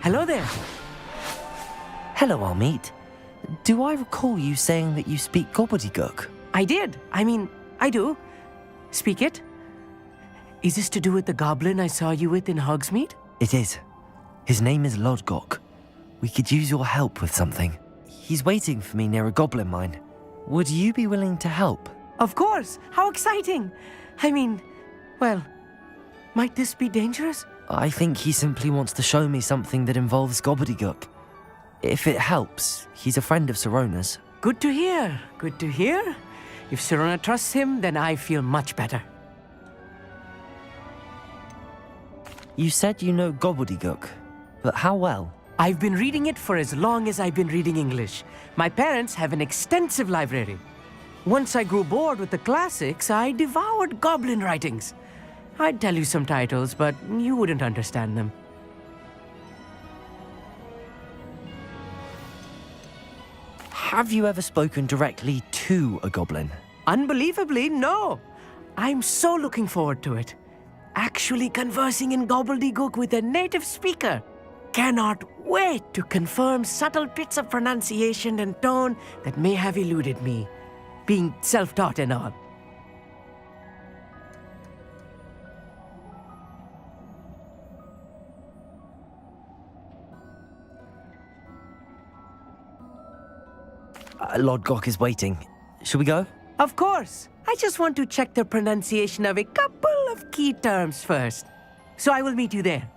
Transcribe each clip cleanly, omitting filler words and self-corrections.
Hello there. Hello, Amit. Do I recall you saying that you speak Gobbledegook? I did. I do. Speak it. Is this to do with the goblin I saw you with in Hogsmeade? It is. His name is Lodgok. We could use your help with something. He's waiting for me near a goblin mine. Would you be willing to help? Of course. How exciting. Well, might this be dangerous? I think he simply wants to show me something that involves Gobbledegook. If it helps, he's a friend of Sirona's. Good to hear. Good to hear. If Sirona trusts him, then I feel much better. You said you know Gobbledegook, but how well? I've been reading it for as long as I've been reading English. My parents have an extensive library. Once I grew bored with the classics, I devoured goblin writings. I'd tell you some titles, but you wouldn't understand them. Have you ever spoken directly to a goblin? Unbelievably, no. I'm so looking forward to it. Actually conversing in Gobbledegook with a native speaker. Cannot wait to confirm subtle bits of pronunciation and tone that may have eluded me, being self-taught and all. Lodgok is waiting. Shall we go? Of course. I just want to check the pronunciation of a couple of key terms first. So I will meet you there.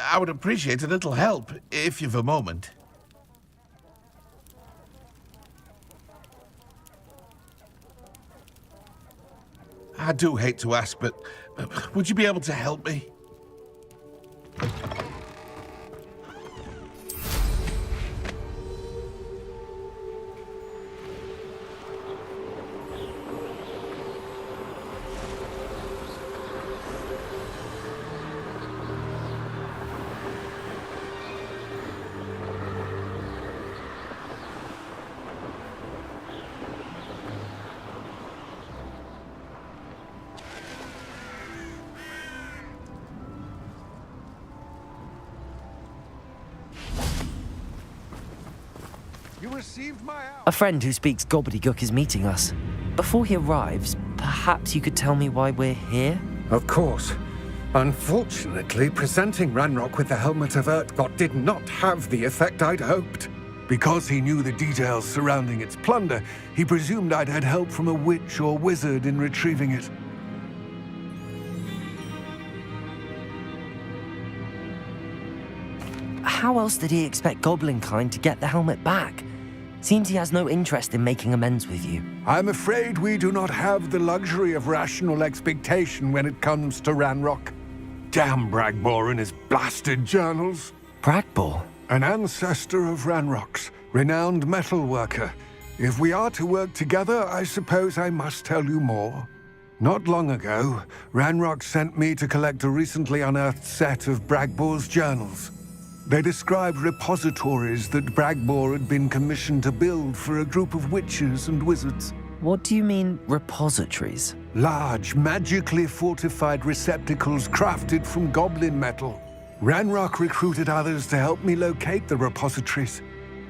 I would appreciate a little help, if you've a moment. I do hate to ask, but would you be able to help me? A friend who speaks Gobbledegook is meeting us. Before he arrives, perhaps you could tell me why we're here? Of course. Unfortunately, presenting Ranrok with the Helmet of Urtkot did not have the effect I'd hoped. Because he knew the details surrounding its plunder, he presumed I'd had help from a witch or wizard in retrieving it. How else did he expect Goblinkind to get the helmet back? Seems he has no interest in making amends with you. I'm afraid we do not have the luxury of rational expectation when it comes to Ranrok. Damn Bragbor and his blasted journals. Bragbor? An ancestor of Ranrok's, renowned metalworker. If we are to work together, I suppose I must tell you more. Not long ago, Ranrok sent me to collect a recently unearthed set of Bragbor's journals. They described repositories that Bragbor had been commissioned to build for a group of witches and wizards. What do you mean, repositories? Large, magically fortified receptacles crafted from goblin metal. Ranrok recruited others to help me locate the repositories.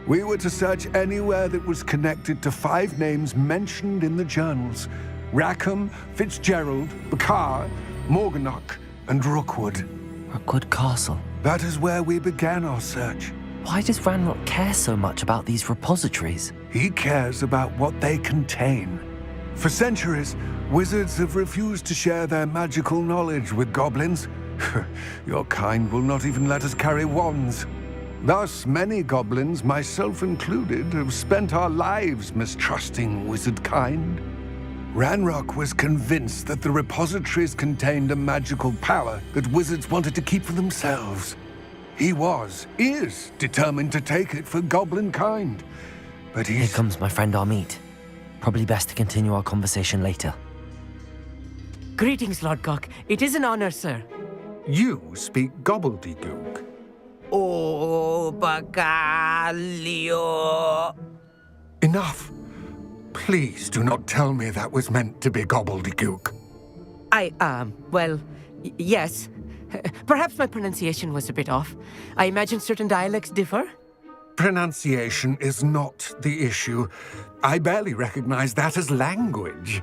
We were to search anywhere that was connected to 5 names mentioned in the journals: Rackham, Fitzgerald, Bakar, Morganach, and Rookwood. Rookwood Castle. That is where we began our search. Why does Ranrok care so much about these repositories? He cares about what they contain. For centuries, wizards have refused to share their magical knowledge with goblins. Your kind will not even let us carry wands. Thus, many goblins, myself included, have spent our lives mistrusting wizard kind. Ranrok was convinced that the repositories contained a magical power that wizards wanted to keep for themselves. He is determined to take it for goblin kind. But Here comes my friend Amit. Probably best to continue our conversation later. Greetings, Lodgok. It is an honor, sir. You speak Gobbledegook. Oh, Bagalio. Enough. Please do not tell me that was meant to be Gobbledegook. Yes. Perhaps my pronunciation was a bit off. I imagine certain dialects differ. Pronunciation is not the issue. I barely recognize that as language.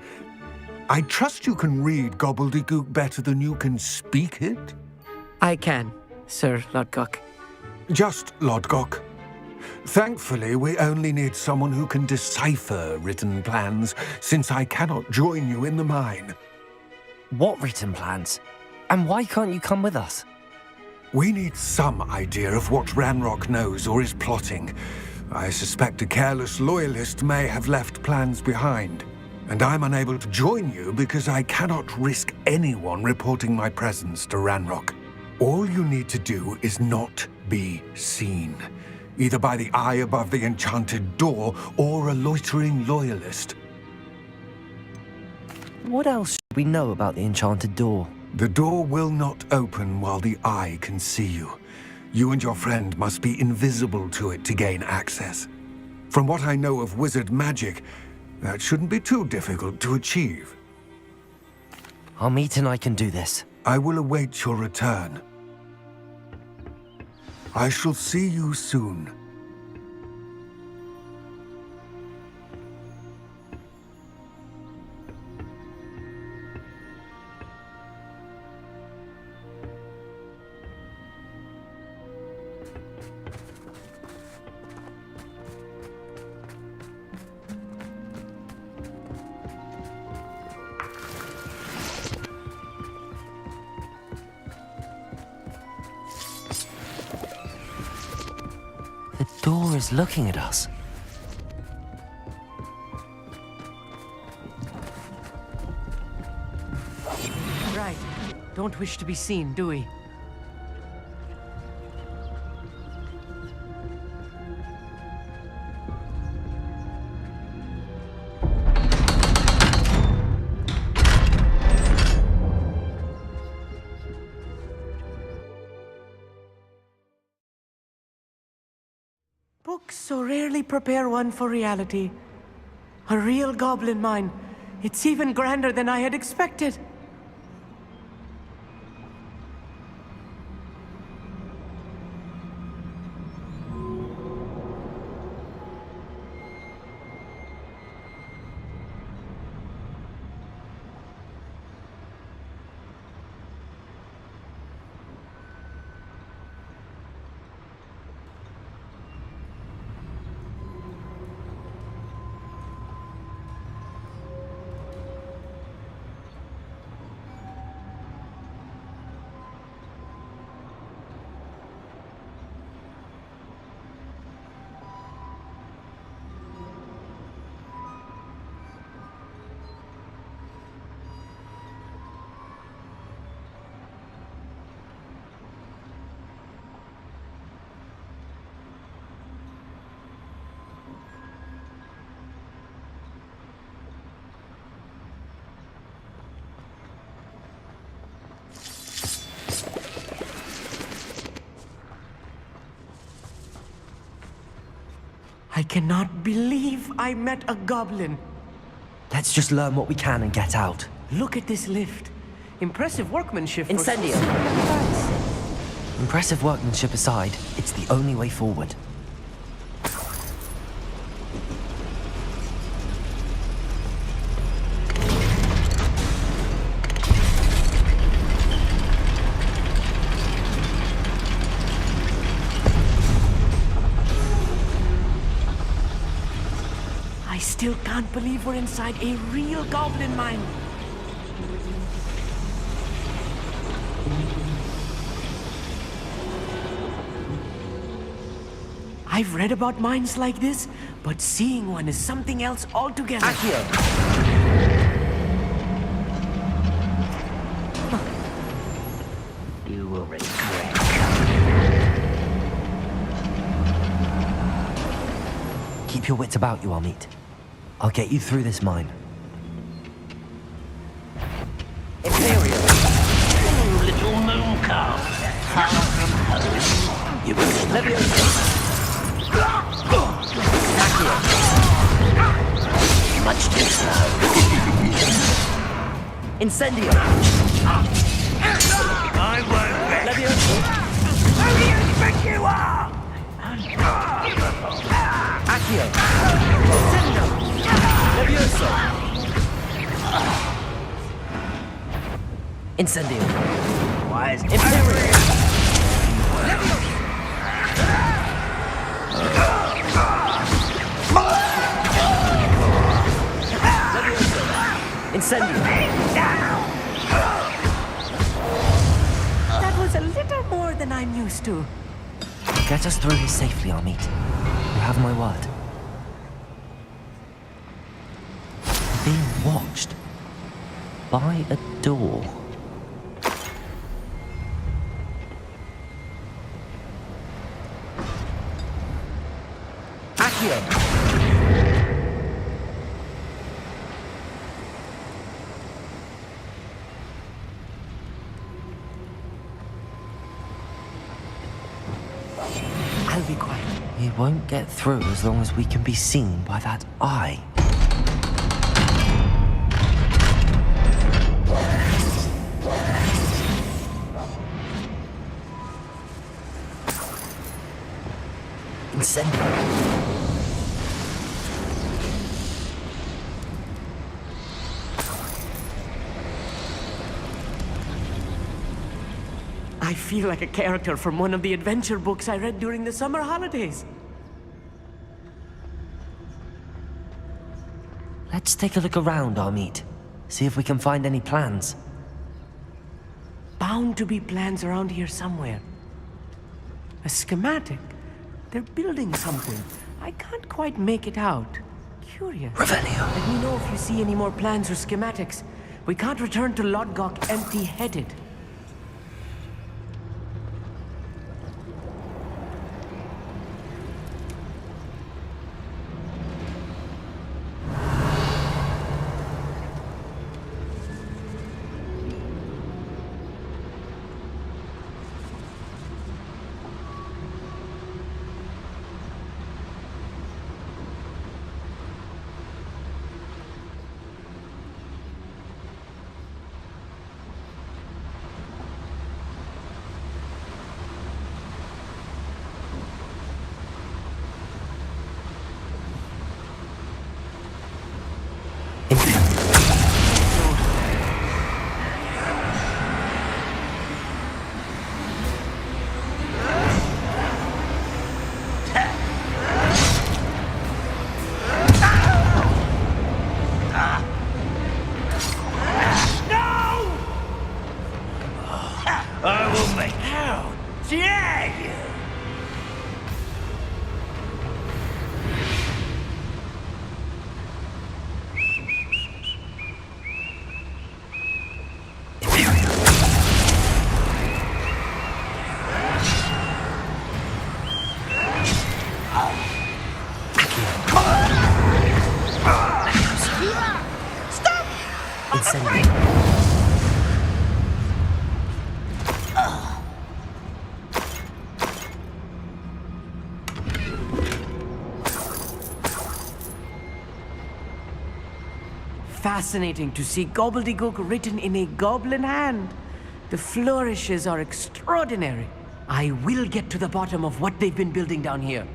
I trust you can read Gobbledegook better than you can speak it? I can, Sir Lodgok. Just Lodgok. Thankfully, we only need someone who can decipher written plans, since I cannot join you in the mine. What written plans? And why can't you come with us? We need some idea of what Ranrok knows or is plotting. I suspect a careless loyalist may have left plans behind. And I'm unable to join you because I cannot risk anyone reporting my presence to Ranrok. All you need to do is not be seen, either by the eye above the enchanted door or a loitering loyalist. What else should we know about the enchanted door? The door will not open while the eye can see you. You and your friend must be invisible to it to gain access. From what I know of wizard magic, that shouldn't be too difficult to achieve. Amit and I can do this. I will await your return. I shall see you soon. The door is looking at us. Right. Don't wish to be seen, do we? Books so rarely prepare one for reality. A real goblin mine. It's even grander than I had expected. cannot believe I met a goblin. Let's just learn what we can and get out. Look at this lift. Impressive workmanship. Incendio. Impressive workmanship aside, it's the only way forward. I still can't believe we're inside a real goblin mine. I've read about mines like this, but seeing one is something else altogether. Accio! You will regret. Keep your wits about you, Amit. I'll get you through this mine. Imperial. You little moon calf. Far from home. You will Leviosa. Much too slow. Incendio! I won't bet. Leviosa! Who do you think you are? Accio! Incendio! Leviosa! Incendio! Why is Imperial! Incendio! That was a little more than I'm used to. Get us through here safely, Amit. You have my word. We're being watched. By a door. Accio! I'll be quiet. We won't get through as long as we can be seen by that eye. Incendio. I feel like a character from one of the adventure books I read during the summer holidays. Let's take a look around, Amit. See if we can find any plans. Bound to be plans around here somewhere. A schematic. They're building something. I can't quite make it out. Curious. Revelio. Let me know if you see any more plans or schematics. We can't return to Lodgok empty-headed. I will make how dare you! Incendio. fascinating to see Gobbledegook written in a goblin hand. The flourishes are extraordinary. I will get to the bottom of what they've been building down here.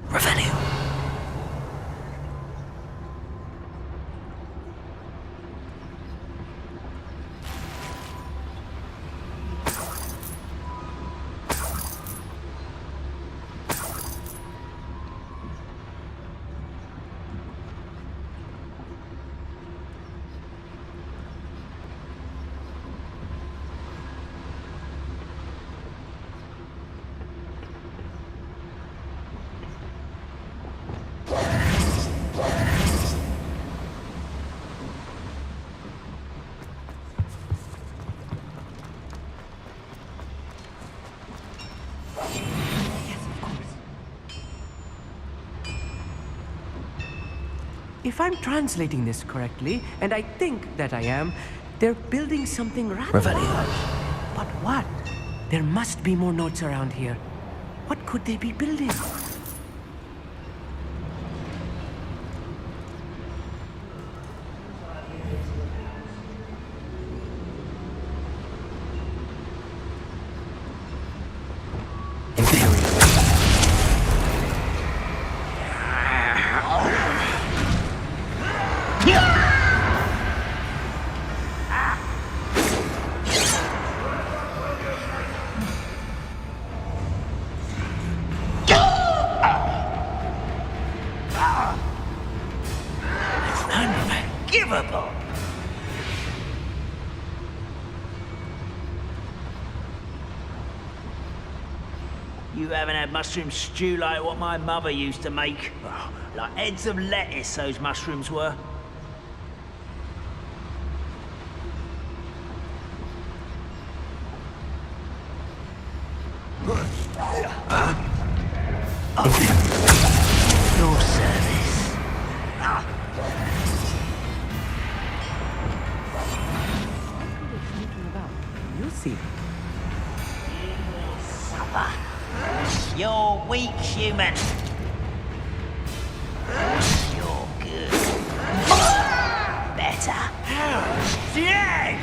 Revelio. If I'm translating this correctly, and I think that I am, they're building something rather Revelio. large. But what? There must be more notes around here. What could they be building? Unforgivable! You haven't had mushroom stew like what my mother used to make. Oh, like heads of lettuce, those mushrooms were. Your service. You'll see. You're weak, human. You're good. Better. Yeah!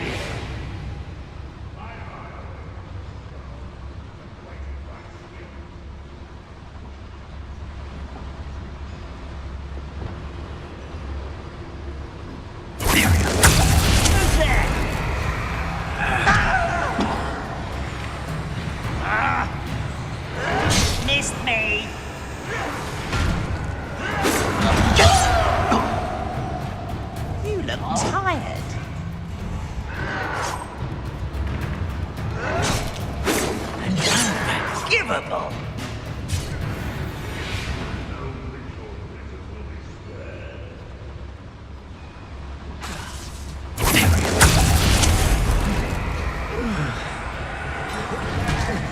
Missed me. You look tired. And unforgivable.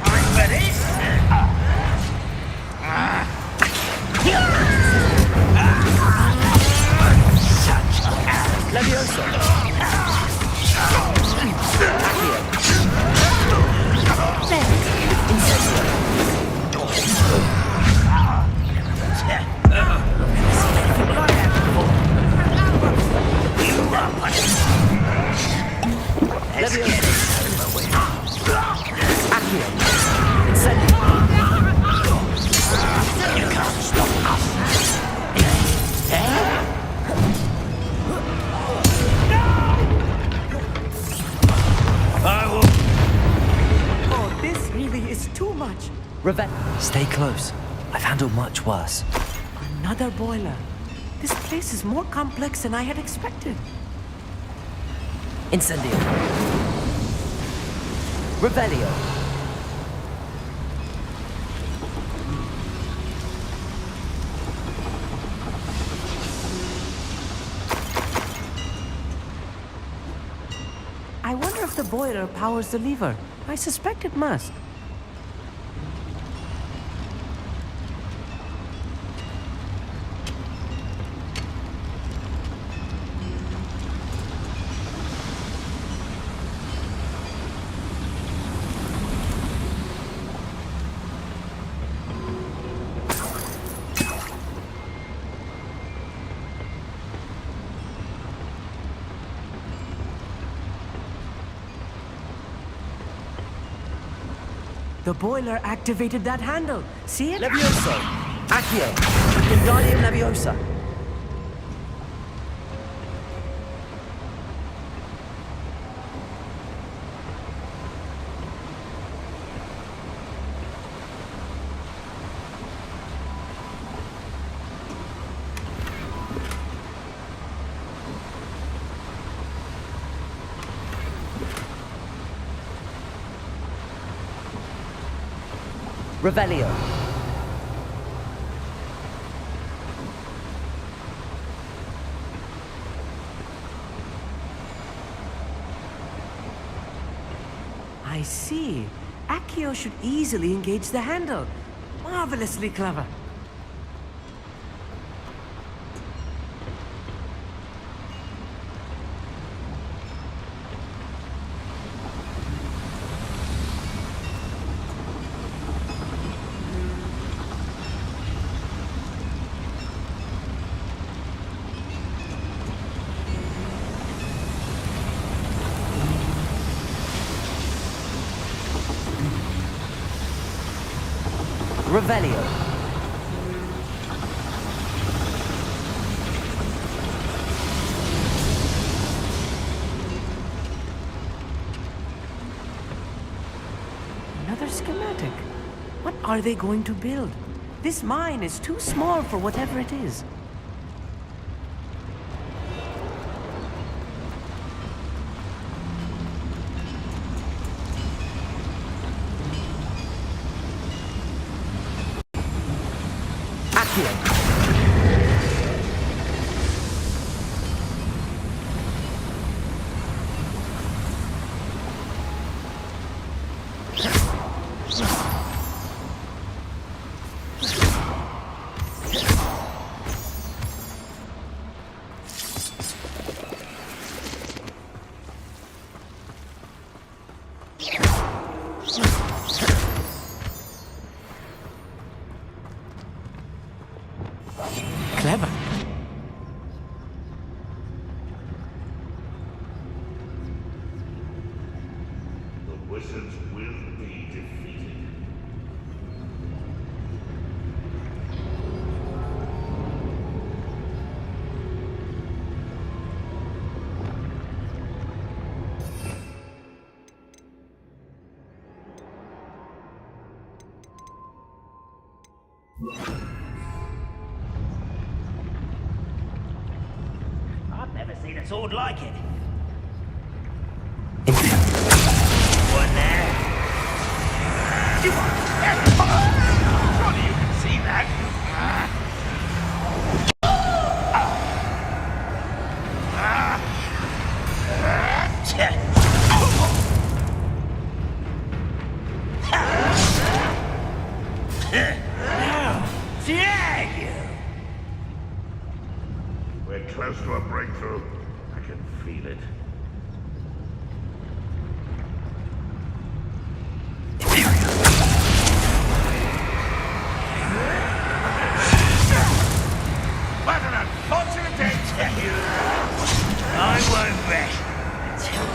I'm ready. You can't stop us. I will. Oh, this really is too much. Stay close. I've handled much worse. Another boiler. This place is more complex than I had expected. Incendio. Revelio. I wonder if the boiler powers the lever. I suspect it must. The boiler activated that handle. See it? Levioso! Accio! Wingardium Leviosa! Revelio. I see. Accio should easily engage the handle. Marvelously clever. Revelio. Another schematic. What are they going to build? This mine is too small for whatever it is. Clever. The wizards will be defeated. I've never seen a sword like it. One there. Surely you can see that. We're close to a breakthrough. I can feel it. What an unfortunate day to you! I won't rest until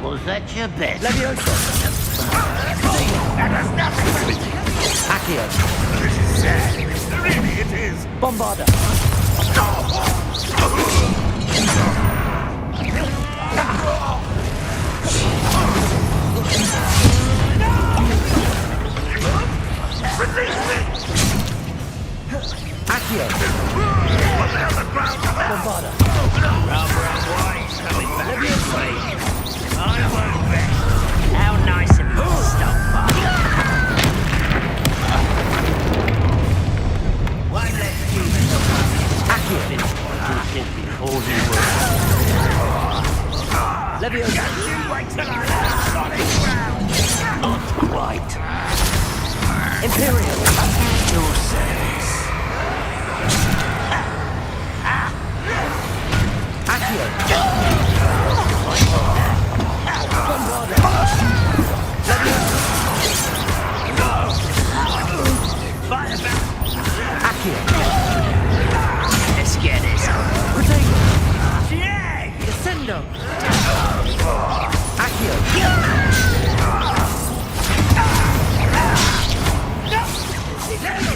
Was that your best? Levioso! That has nothing to do. Accio! This is sad. Really, it is. Bombarda! Release me! Accio! Bombarda! Why coming back this way? I won't rest. How nice of you to stop by. Won't let humans finish what you did before you were. Leviosa! You wait till I land solid ground. Not quite. Imperial! At your service. Accio! Bombarda! Leviosa!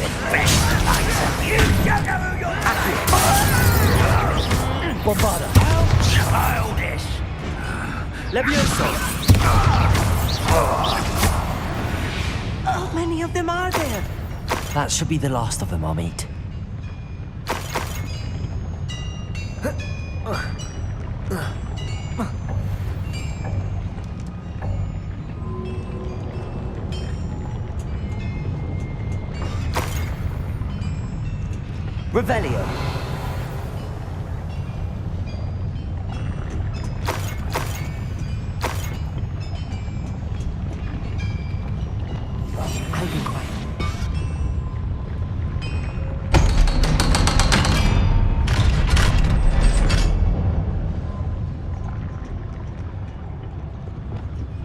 You don't know who you're Bombarda. How childish! Levioso. How many of them are there? That should be the last of them, Amit. Revelio. I'll be quiet.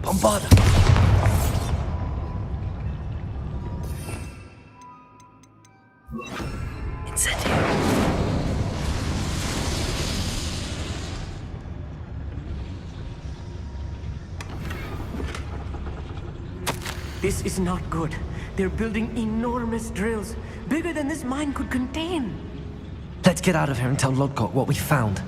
Bombarda. Incendio. This is not good. They're building enormous drills, bigger than this mine could contain. Let's get out of here and tell Lodgok what we found.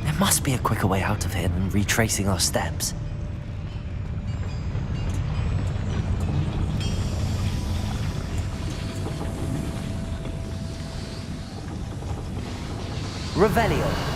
There must be a quicker way out of here than retracing our steps. Revelio.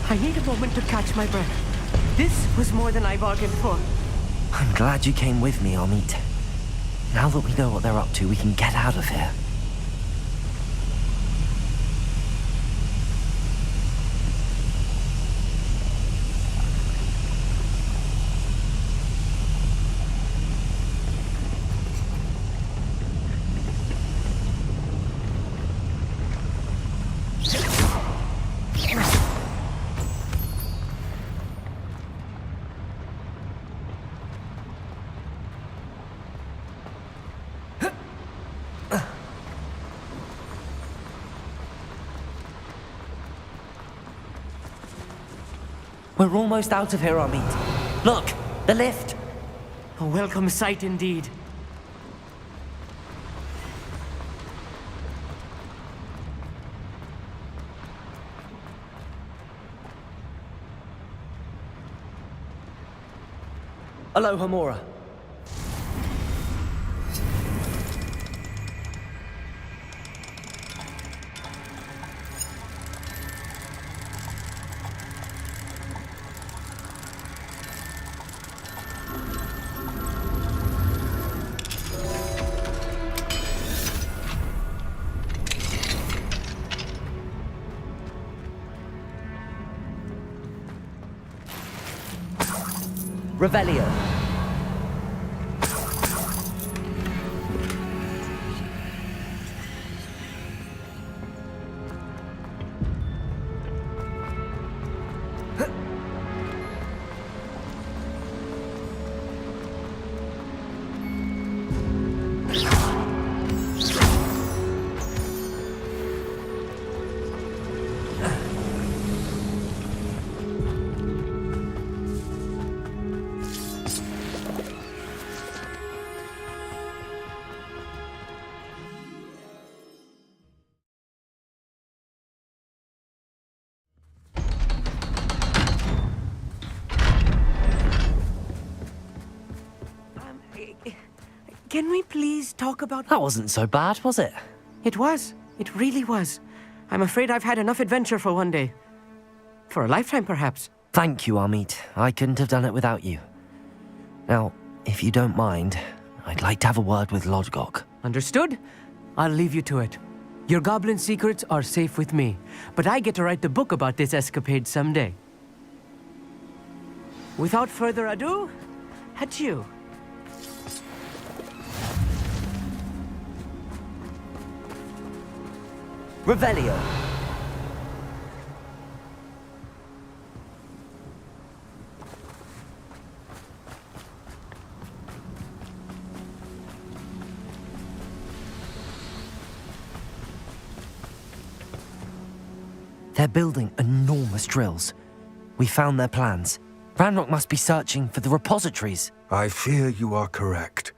I need a moment to catch my breath. This was more than I bargained for. I'm glad you came with me, Amit. Now that we know what they're up to, we can get out of here. We're almost out of here, Amit. Look, the lift. A welcome sight indeed. Aloha, Mora. Revelio. Can we please talk about... That wasn't so bad, was it? It was. It really was. I'm afraid I've had enough adventure for one day. For a lifetime, perhaps. Thank you, Amit. I couldn't have done it without you. Now, if you don't mind, I'd like to have a word with Lodgok. Understood? I'll leave you to it. Your goblin secrets are safe with me, but I get to write the book about this escapade someday. Without further ado, adieu. Revelio. They're building enormous drills. We found their plans. Ranrok must be searching for the repositories. I fear you are correct.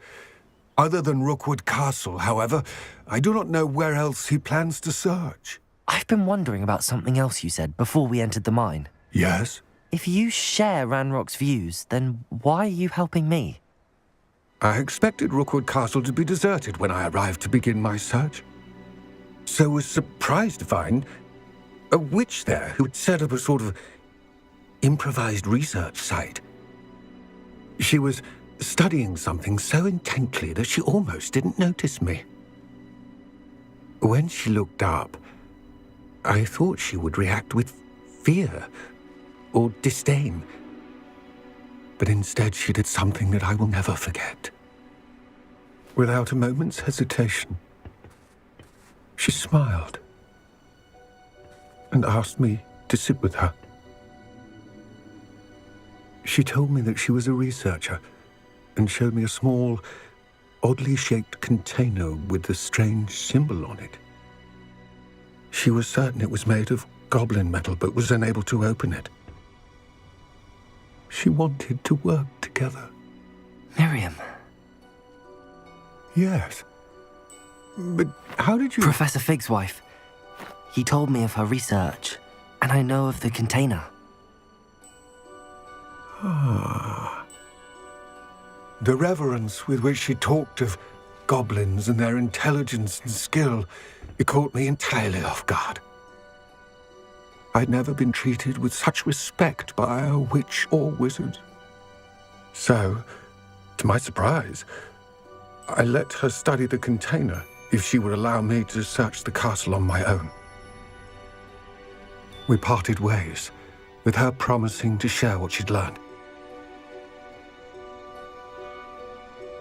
Other than Rookwood Castle, however, I do not know where else he plans to search. I've been wondering about something else you said before we entered the mine. Yes? If you share Ranrock's views, then why are you helping me? I expected Rookwood Castle to be deserted when I arrived to begin my search. So was surprised to find a witch there who had set up a sort of improvised research site. She was studying something so intently that she almost didn't notice me. When she looked up, I thought she would react with fear or disdain. But instead she did something that I will never forget. Without a moment's hesitation, she smiled and asked me to sit with her. She told me that she was a researcher and showed me a small, oddly shaped container with a strange symbol on it. She was certain it was made of goblin metal, but was unable to open it. She wanted to work together. Miriam. Yes. But how did you... Professor Fig's wife. He told me of her research, and I know of the container. Ah. The reverence with which she talked of goblins and their intelligence and skill, it caught me entirely off guard. I'd never been treated with such respect by a witch or wizard. So, to my surprise, I let her study the container if she would allow me to search the castle on my own. We parted ways, with her promising to share what she'd learned.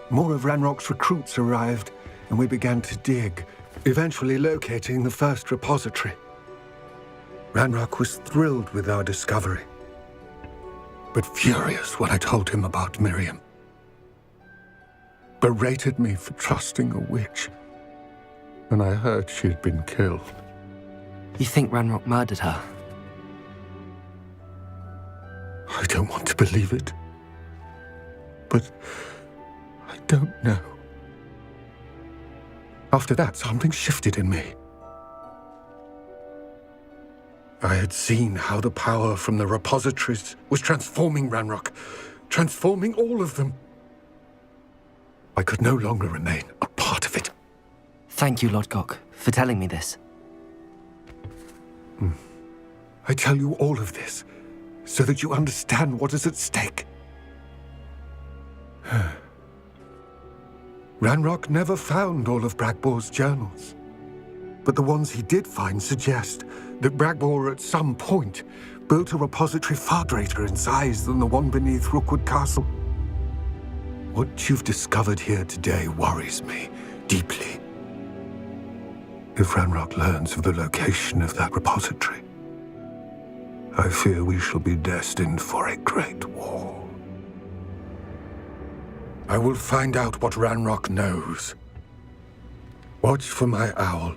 More of Ranrock's recruits arrived, and we began to dig, eventually locating the first repository. Ranrok was thrilled with our discovery, but furious when I told him about Miriam. Berated me for trusting a witch, and I heard she had been killed. You think Ranrok murdered her? I don't want to believe it, but I don't know. After that, something shifted in me. I had seen how the power from the repositories was transforming Ranrok, transforming all of them. I could no longer remain a part of it. Thank you, Lodgok, for telling me this. I tell you all of this so that you understand what is at stake. Ranrok never found all of Bragbor's journals, but the ones he did find suggest that Bragbor at some point built a repository far greater in size than the one beneath Rookwood Castle. What you've discovered here today worries me deeply. If Ranrok learns of the location of that repository, I fear we shall be destined for a great war. I will find out what Ranrok knows. Watch for my owl.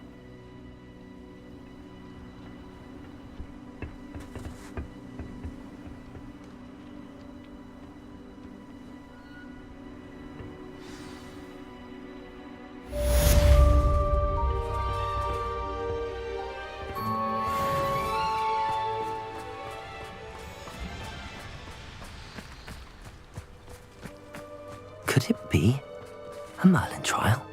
Could it be a Merlin trial?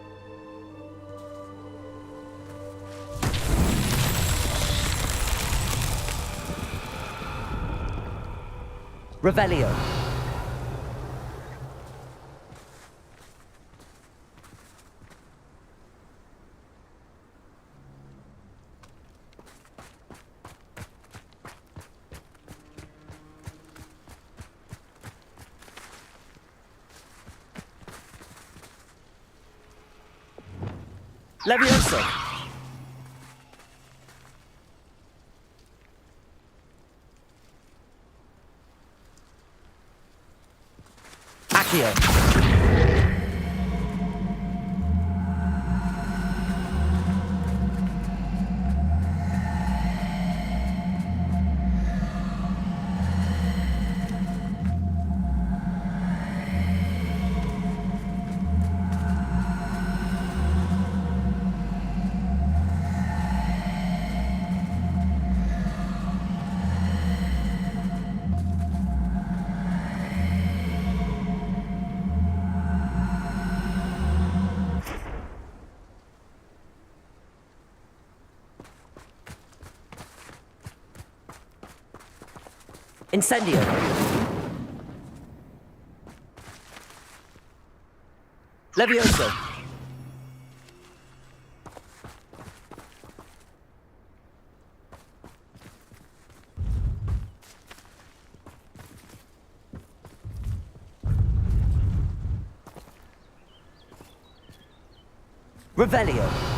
Revelio. Levioso. Accio. Incendio. Levioso. Revelio.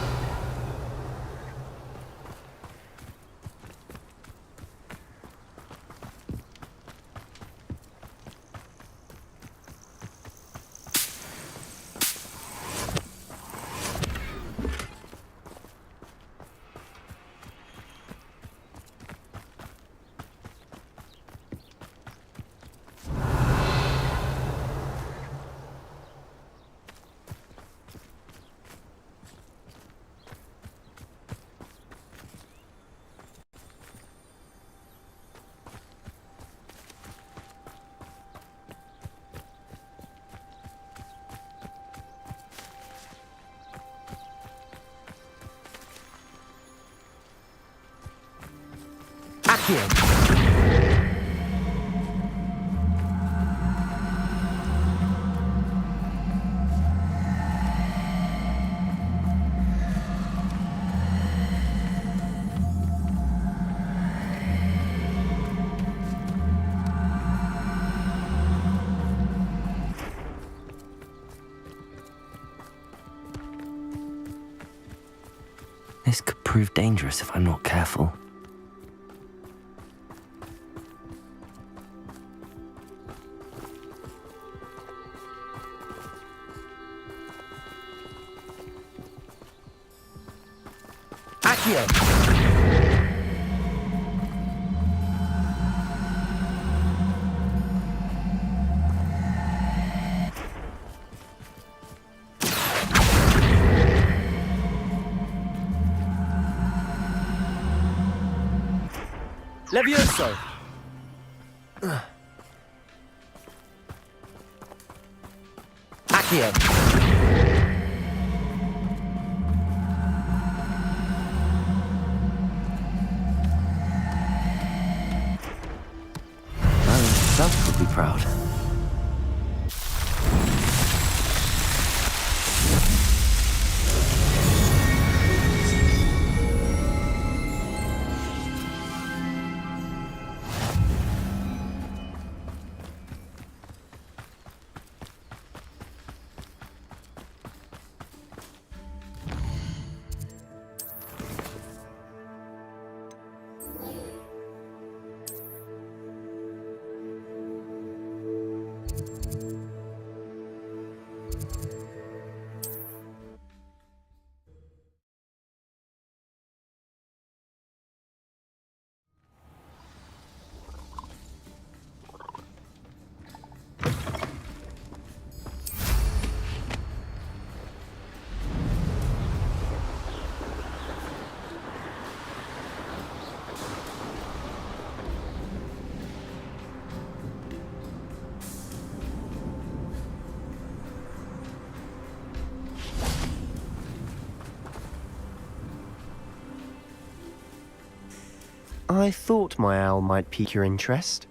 Accio. This could prove dangerous if I'm not careful. Accio! Levioso! Accio! Himself would be proud. I thought my owl might pique your interest.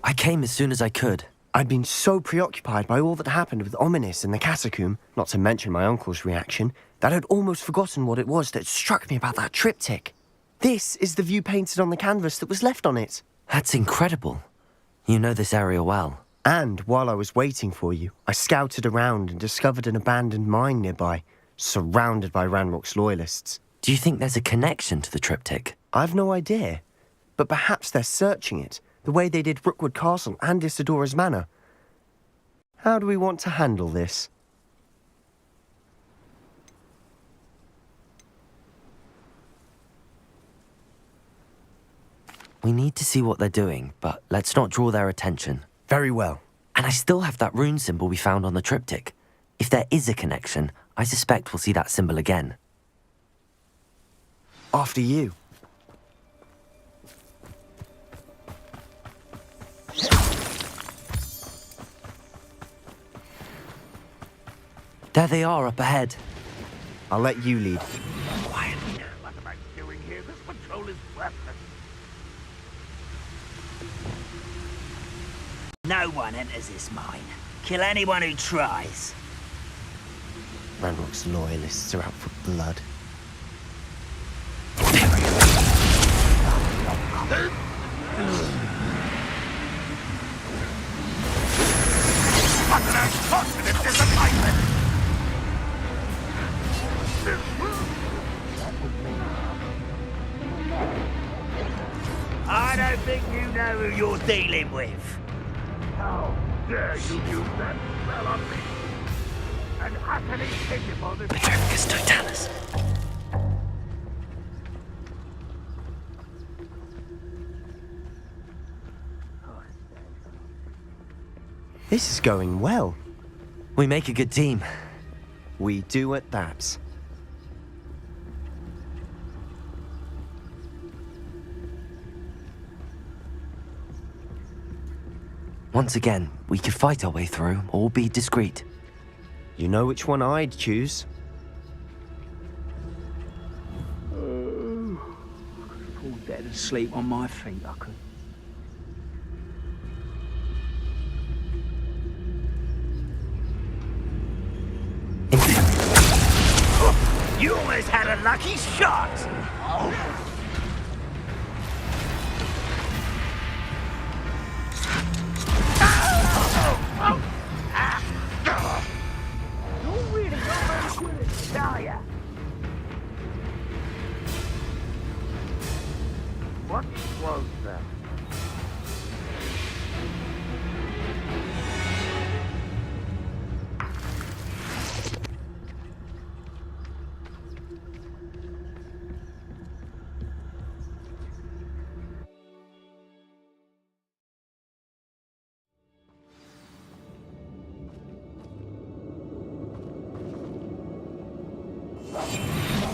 I came as soon as I could. I'd been so preoccupied by all that happened with Ominis in the catacomb, not to mention my uncle's reaction, that I'd almost forgotten what it was that struck me about that triptych. This is the view painted on the canvas that was left on it. That's incredible. You know this area well. And while I was waiting for you, I scouted around and discovered an abandoned mine nearby, surrounded by Ranrok's loyalists. Do you think there's a connection to the triptych? I've no idea, but perhaps they're searching it, the way they did Rookwood Castle and Isidora's Manor. How do we want to handle this? We need to see what they're doing, but let's not draw their attention. Very well. And I still have that rune symbol we found on the triptych. If there is a connection, I suspect we'll see that symbol again. After you. There they are up ahead. I'll let you lead. Quietly now. What am I doing here? This patrol is worthless. No one enters this mine. Kill anyone who tries. Ranrok's loyalists are out for blood. What an unfortunate disappointment! I don't think you know who you're dealing with. How dare you use that spell on me? And utterly capable of... Petricus Totalis. This is going well. We make a good team. We do at that. Once again, we could fight our way through, or be discreet. You know which one I'd choose. Fall dead asleep on my feet, I could. You almost had a lucky shot! You're really not very good at this, are ya? What was that?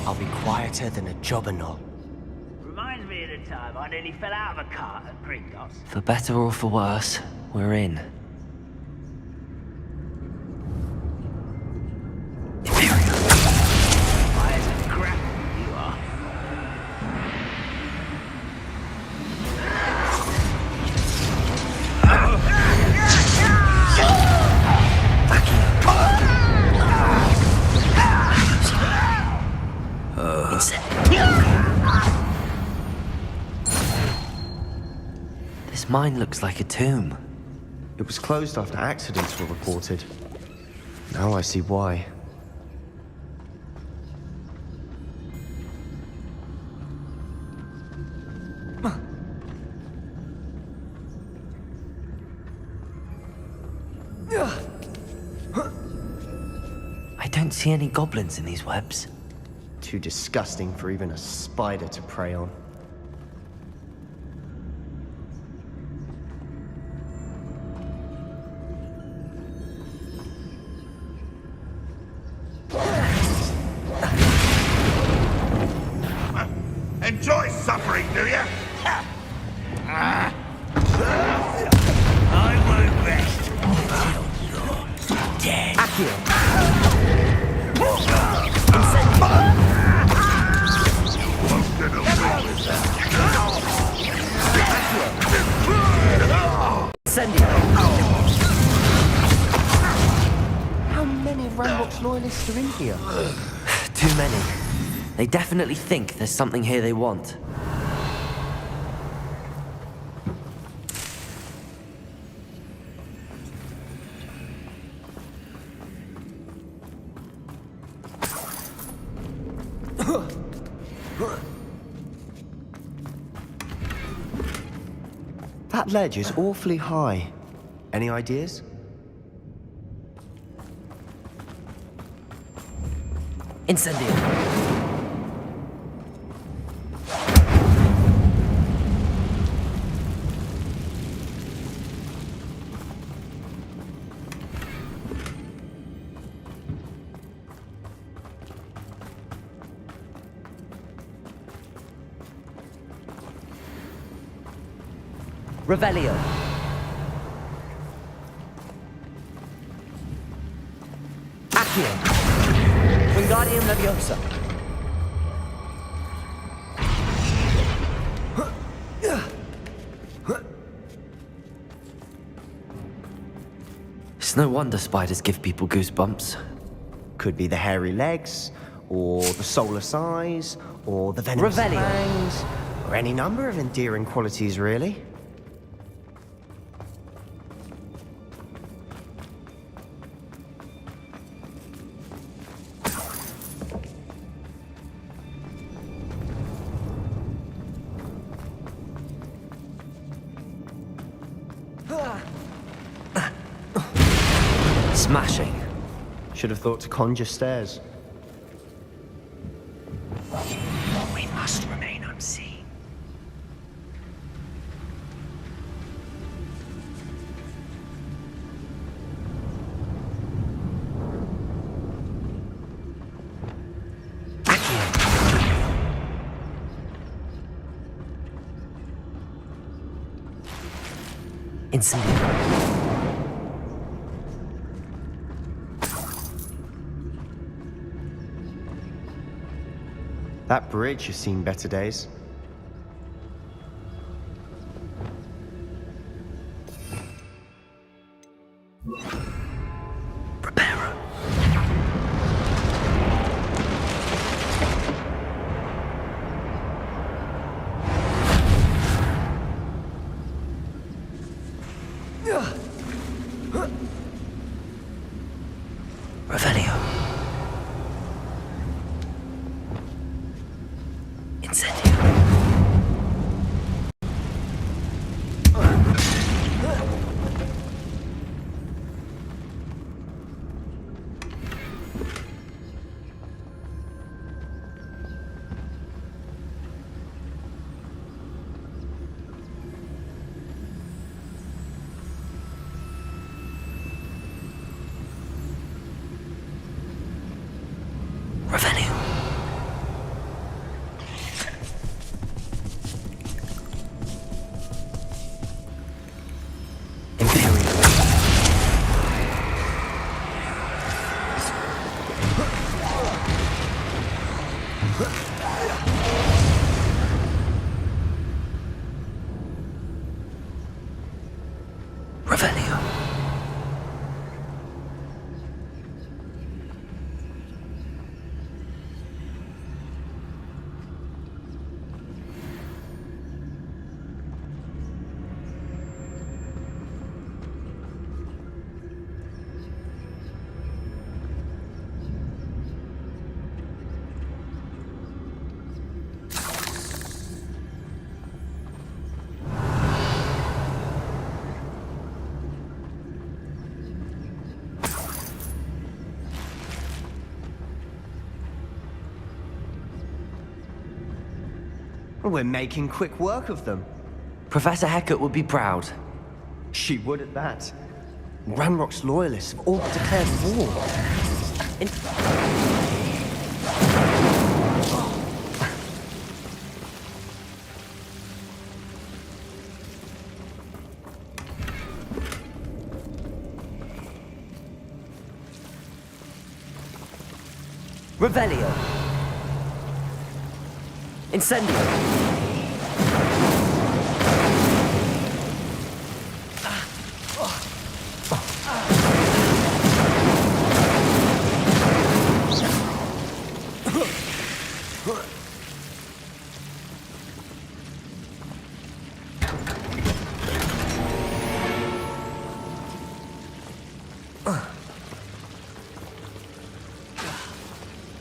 I'll be quieter than a jobberknoll. Reminds me of the time I nearly fell out of a cart at Gringotts. For better or for worse, we're in. Why is it crap you are? This mine looks like a tomb. It was closed after accidents were reported. Now I see why. I don't see any goblins in these webs. Too disgusting for even a spider to prey on. Enjoy suffering, do you? I won't rest until you're dead. Won't get away with that. Incendio! How many of Ranrok's loyalists are in here? Too many. They definitely think there's something here they want. That ledge is awfully high. Any ideas? Incendio! Revelio! Accio! Wingardium Leviosa! It's no wonder spiders give people goosebumps. Could be the hairy legs, or the soulless eyes, or the venomous Revelio. fangs, or any number of endearing qualities, really. Smashing. Should have thought to conjure stairs. We must remain unseen. Incendio. That bridge has seen better days. Preparo. Revelio. Incendio. Revelio. Revelio. We're making quick work of them. Professor Hecat would be proud. She would at that. Ranrok's loyalists have all declared war. Revelio. Incendio.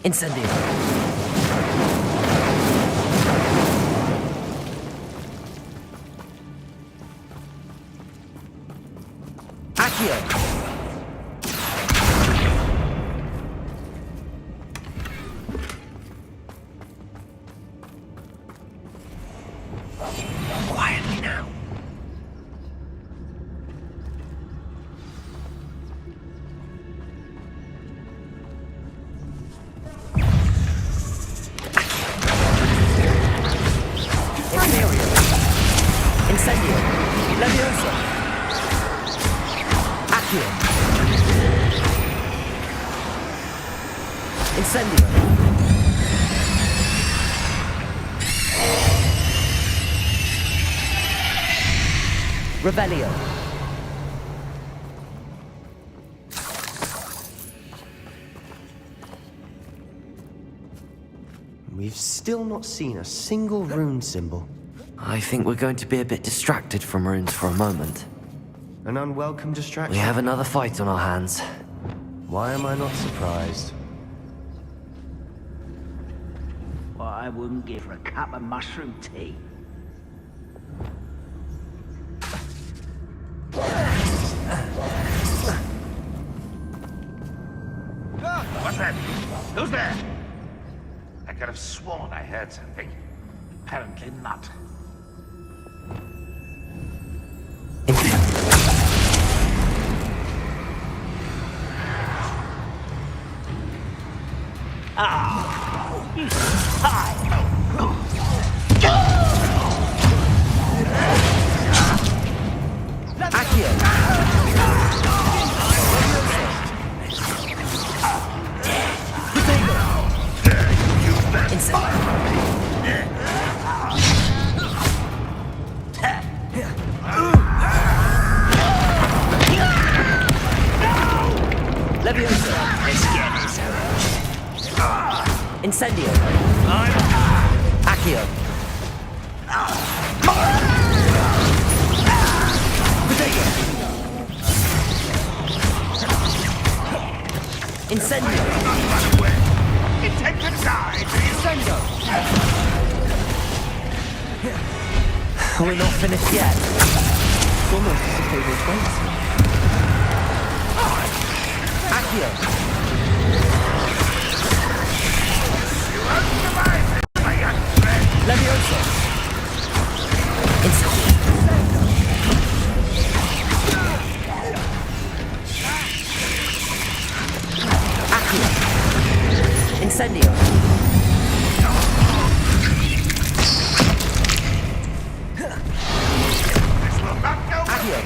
Incendio. Accio. Quietly now. Incendio. Leviosa. Accio. Incendio. Revelio. We've still not seen a single rune symbol. I think we're going to be a bit distracted from runes for a moment. An unwelcome distraction. We have another fight on our hands. Why am I not surprised? Well, I wouldn't give her a cup of mushroom tea. What's that? Who's there? I could have sworn I heard something. Apparently not. You hi! Accio. Leviosa. Incendio. Accio. Incendio. Incendio. We're not finished yet. It's almost as if they were waiting. Accio. Leviosa. Incendio. Accio. Incendio. Accio.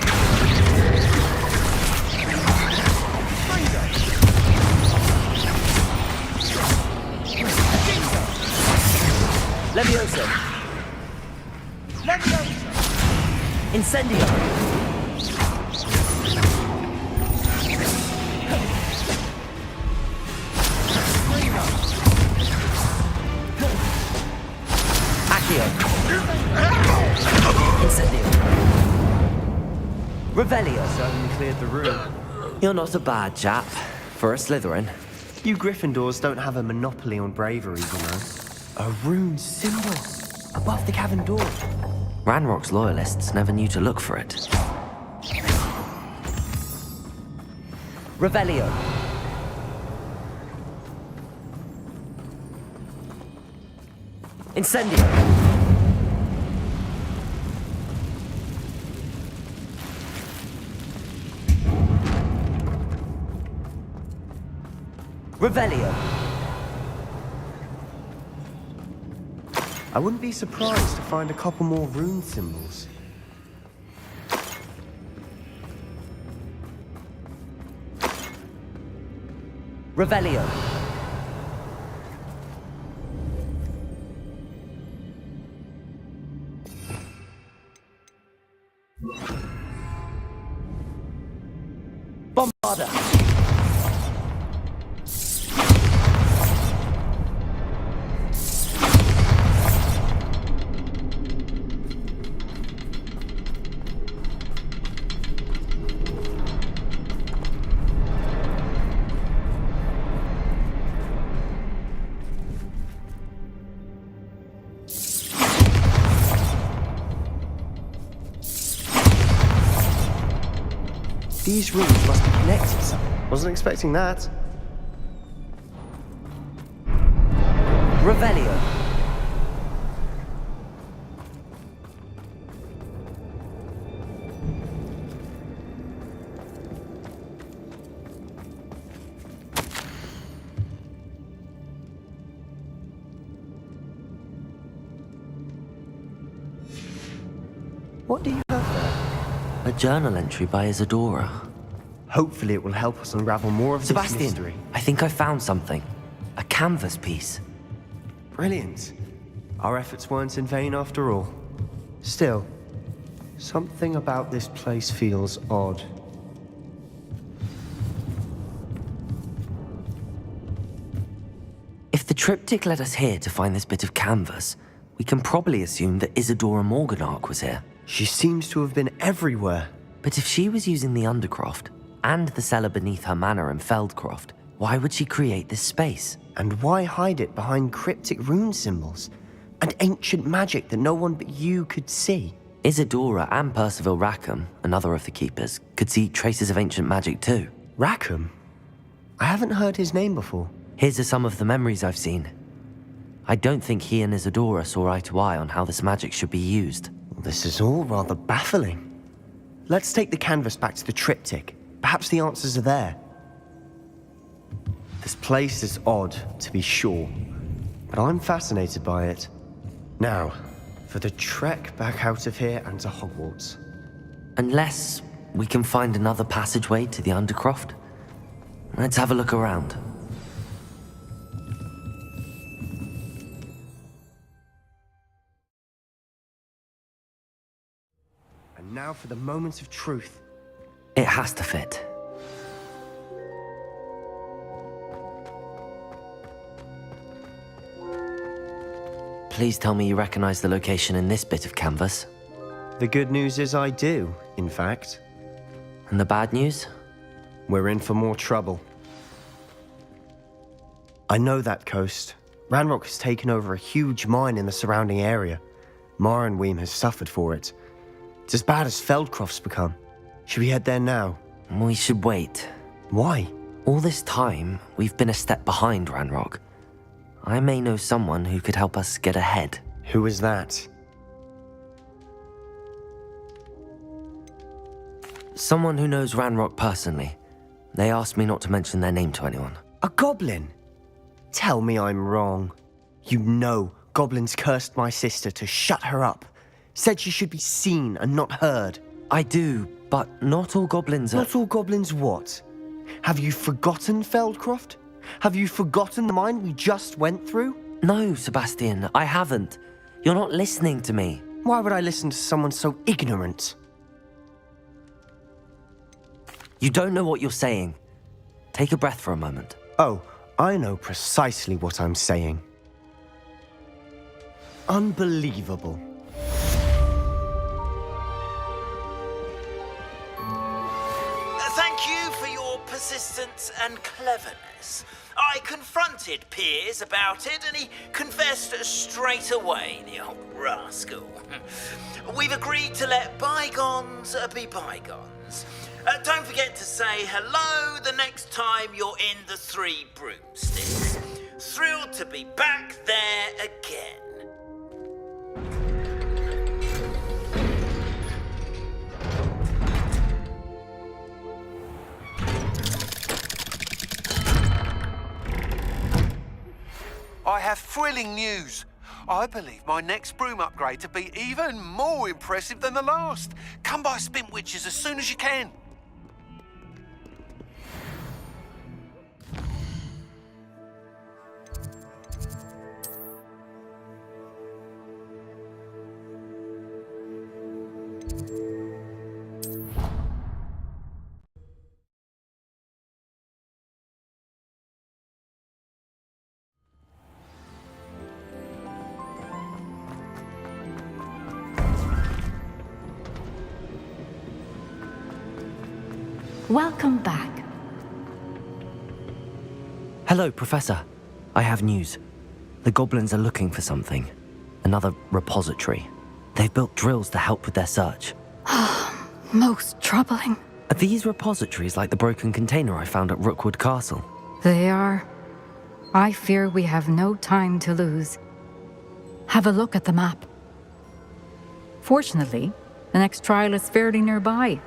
Leviosa. Incendio. Accio. Incendio. Revelio. Certainly cleared the room. You're not a bad chap for a Slytherin. You Gryffindors don't have a monopoly on bravery, you know. A rune symbol above the cavern door. Ranrok's loyalists never knew to look for it. Revelio. Incendio. Revelio. I wouldn't be surprised to find a couple more rune symbols. Revelio. Bombarda. These rooms must be connected somehow. Wasn't expecting that. Revelio. What do you have there? A journal entry by Isadora. Hopefully it will help us unravel more of this Sebastian, mystery. I think I found something. A canvas piece. Brilliant. Our efforts weren't in vain after all. Still, something about this place feels odd. If the triptych led us here to find this bit of canvas, we can probably assume that Isadora Morganark was here. She seems to have been everywhere. But if she was using the Undercroft and the cellar beneath her manor in Feldcroft, why would she create this space? And why hide it behind cryptic rune symbols and ancient magic that no one but you could see? Isadora and Percival Rackham, another of the keepers, could see traces of ancient magic too. Rackham? I haven't heard his name before. His are some of the memories I've seen. I don't think he and Isadora saw eye to eye on how this magic should be used. This is all rather baffling. Let's take the canvas back to the triptych. Perhaps the answers are there. This place is odd, to be sure, but I'm fascinated by it. Now, for the trek back out of here and to Hogwarts. Unless we can find another passageway to the Undercroft. Let's have a look around. And now for the moment of truth. It has to fit. Please tell me you recognize the location in this bit of canvas. The good news is I do, in fact. And the bad news? We're in for more trouble. I know that coast. Ranrok has taken over a huge mine in the surrounding area. Marrenweem has suffered for it. It's as bad as Feldcroft's become. Should we head there now? We should wait. Why? All this time, we've been a step behind Ranrok. I may know someone who could help us get ahead. Who is that? Someone who knows Ranrok personally. They asked me not to mention their name to anyone. A goblin? Tell me I'm wrong. You know goblins cursed my sister to shut her up. Said she should be seen and not heard. I do, but not all goblins are... Not all goblins what? Have you forgotten Feldcroft? Have you forgotten the mine we just went through? No, Sebastian, I haven't. You're not listening to me. Why would I listen to someone so ignorant? You don't know what you're saying. Take a breath for a moment. Oh, I know precisely what I'm saying. Unbelievable. Thank you for your persistence and cleverness. I confronted Piers about it, and he confessed straight away, the old rascal. We've agreed to let bygones be bygones. Don't forget to say hello the next time you're in the Three Broomsticks. Thrilled to be back there again. I have thrilling news. I believe my next broom upgrade to be even more impressive than the last. Come by Spintwitches as soon as you can. Welcome back. Hello, Professor. I have news. The goblins are looking for something. Another repository. They've built drills to help with their search. Most troubling. Are these repositories like the broken container I found at Rookwood Castle? They are. I fear we have no time to lose. Have a look at the map. Fortunately, the next trial is fairly nearby.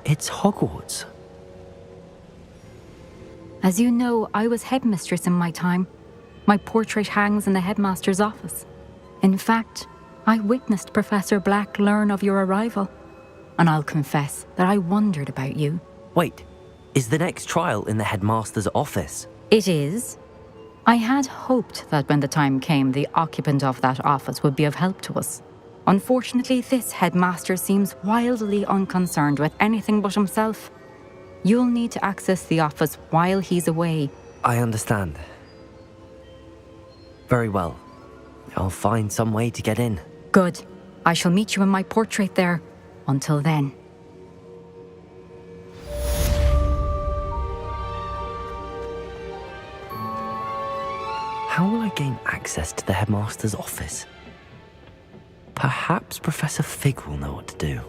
It's Hogwarts. As you know, I was headmistress in my time. My portrait hangs in the headmaster's office. In fact, I witnessed Professor Black learn of your arrival. And I'll confess that I wondered about you. Wait, is the next trial in the headmaster's office? It is. I had hoped that when the time came, the occupant of that office would be of help to us. Unfortunately, this headmaster seems wildly unconcerned with anything but himself. You'll need to access the office while he's away. I understand. Very well. I'll find some way to get in. Good. I shall meet you in my portrait there. Until then. How will I gain access to the headmaster's office? Perhaps Professor Fig will know what to do.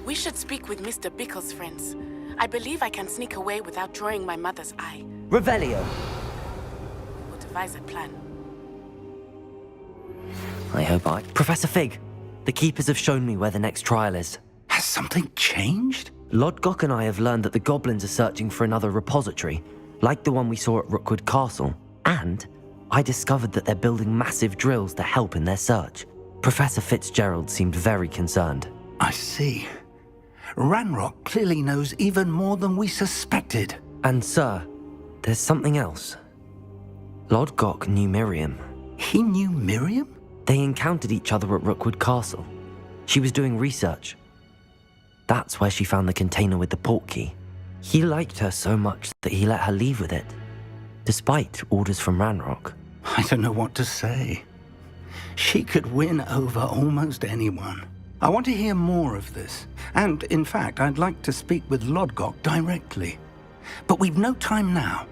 We should speak with Mr. Bickle's friends. I believe I can sneak away without drawing my mother's eye. Revelio! We will devise a plan. I hope I... Professor Fig! The Keepers have shown me where the next trial is. Has something changed? Lodgok and I have learned that the goblins are searching for another repository, like the one we saw at Rookwood Castle. And I discovered that they're building massive drills to help in their search. Professor Fitzgerald seemed very concerned. I see. Ranrok clearly knows even more than we suspected. And sir, there's something else. Lodgok knew Miriam. He knew Miriam? They encountered each other at Rookwood Castle. She was doing research. That's where she found the container with the portkey. He liked her so much that he let her leave with it, despite orders from Ranrok. I don't know what to say. She could win over almost anyone. I want to hear more of this. And, in fact, I'd like to speak with Lodgok directly. But we've no time now.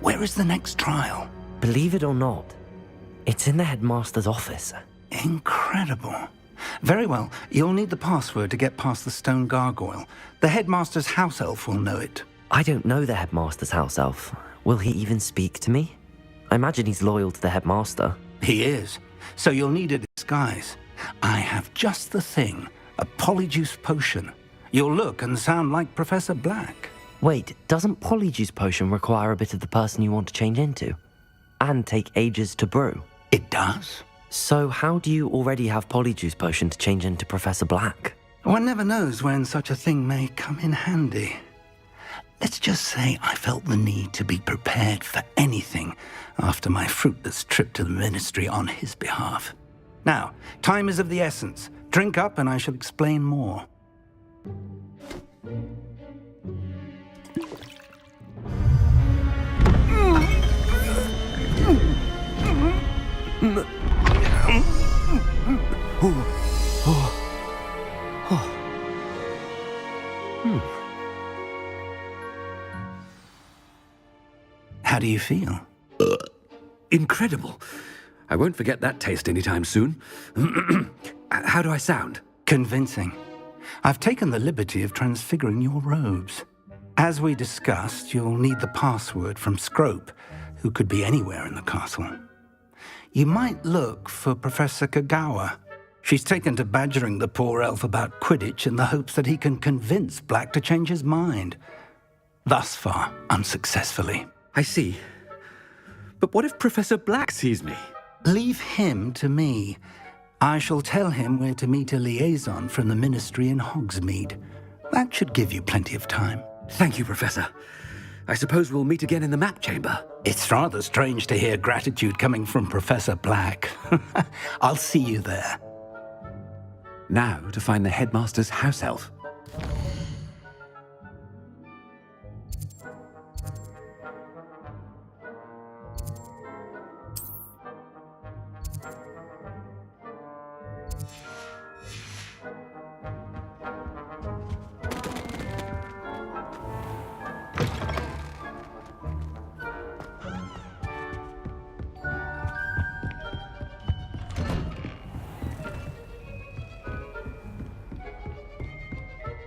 Where is the next trial? Believe it or not, it's in the headmaster's office. Incredible. Very well. You'll need the password to get past the stone gargoyle. The headmaster's house elf will know it. I don't know the headmaster's house elf. Will he even speak to me? I imagine he's loyal to the headmaster. He is. So you'll need a disguise. I have just the thing. A Polyjuice Potion. You'll look and sound like Professor Black. Wait, doesn't Polyjuice Potion require a bit of the person you want to change into? And take ages to brew? It does. So how do you already have Polyjuice Potion to change into Professor Black? One never knows when such a thing may come in handy. Let's just say I felt the need to be prepared for anything after my fruitless trip to the ministry on his behalf. Now, time is of the essence. Drink up and I shall explain more. How do you feel? Incredible. I won't forget that taste anytime soon. How do I sound? Convincing. I've taken the liberty of transfiguring your robes. As we discussed, you'll need the password from Scrope, who could be anywhere in the castle. You might look for Professor Kagawa. She's taken to badgering the poor elf about Quidditch in the hopes that he can convince Black to change his mind. Thus far, unsuccessfully. I see. But what if Professor Black sees me? Leave him to me. I shall tell him where to meet a liaison from the ministry in Hogsmeade. That should give you plenty of time. Thank you, Professor. I suppose we'll meet again in the map chamber. It's rather strange to hear gratitude coming from Professor Black. I'll see you there. Now to find the headmaster's house elf.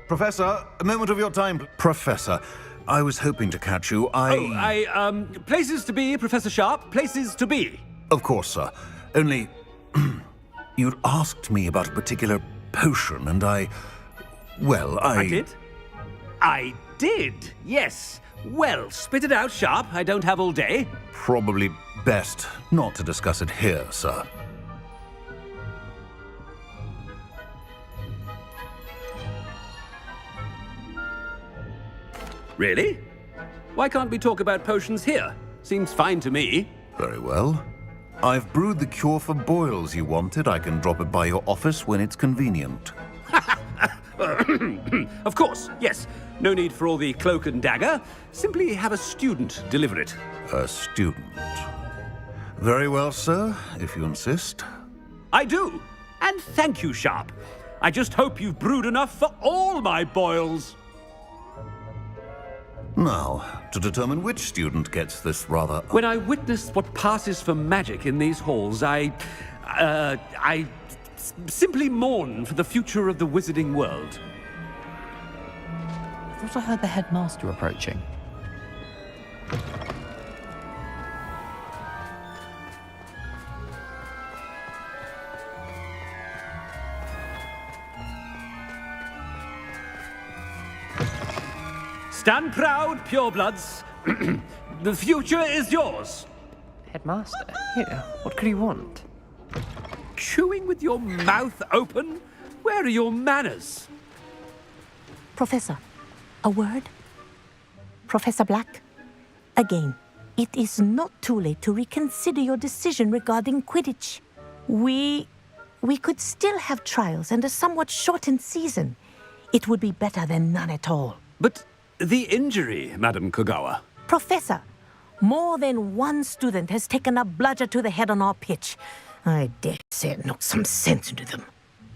Professor, a moment of your time. Professor, I was hoping to catch you. Places to be, Professor Sharp. Places to be. Of course, sir. Only, you'd asked me about a particular potion, and I did? I did, yes. Well, spit it out, Sharp. I don't have all day. Probably best not to discuss it here, sir. Really? Why can't we talk about potions here? Seems fine to me. Very well. I've brewed the cure for boils you wanted. I can drop it by your office when it's convenient. Of course, yes. No need for all the cloak and dagger. Simply have a student deliver it. A student. Very well, sir, if you insist. I do. And thank you, Sharp. I just hope you've brewed enough for all my boils. Now, to determine which student gets this rather... When I witness what passes for magic in these halls, I simply mourn for the future of the wizarding world. I thought I heard the headmaster approaching. Stand proud, purebloods. The future is yours. Headmaster, here, what could he want? Chewing with your mouth open? Where are your manners? Professor, a word? Professor Black, again, it is not too late to reconsider your decision regarding Quidditch. We could still have trials and a somewhat shortened season. It would be better than none at all. But the injury, Madam Kogawa. Professor, more than one student has taken a bludger to the head on our pitch. I dare say it knocked some sense into them.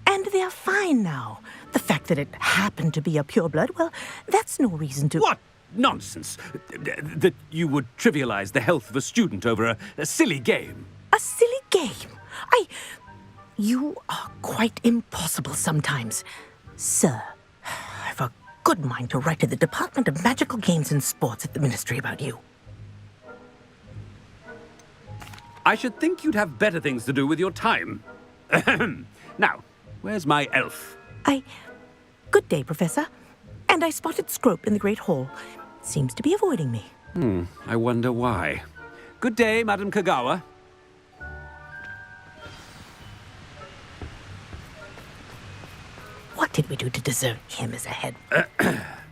And they're fine now. The fact that it happened to be a pureblood, well, that's no reason to... What nonsense! That you would trivialize the health of a student over a silly game. A silly game? You are quite impossible sometimes. Sir, I've a good mind to write to the Department of Magical Games and Sports at the Ministry about you. I should think you'd have better things to do with your time. Now, where's my elf? Good day, Professor. And I spotted Scrope in the Great Hall. Seems to be avoiding me. I wonder why. Good day, Madam Kogawa. What did we do to deserve him as a head?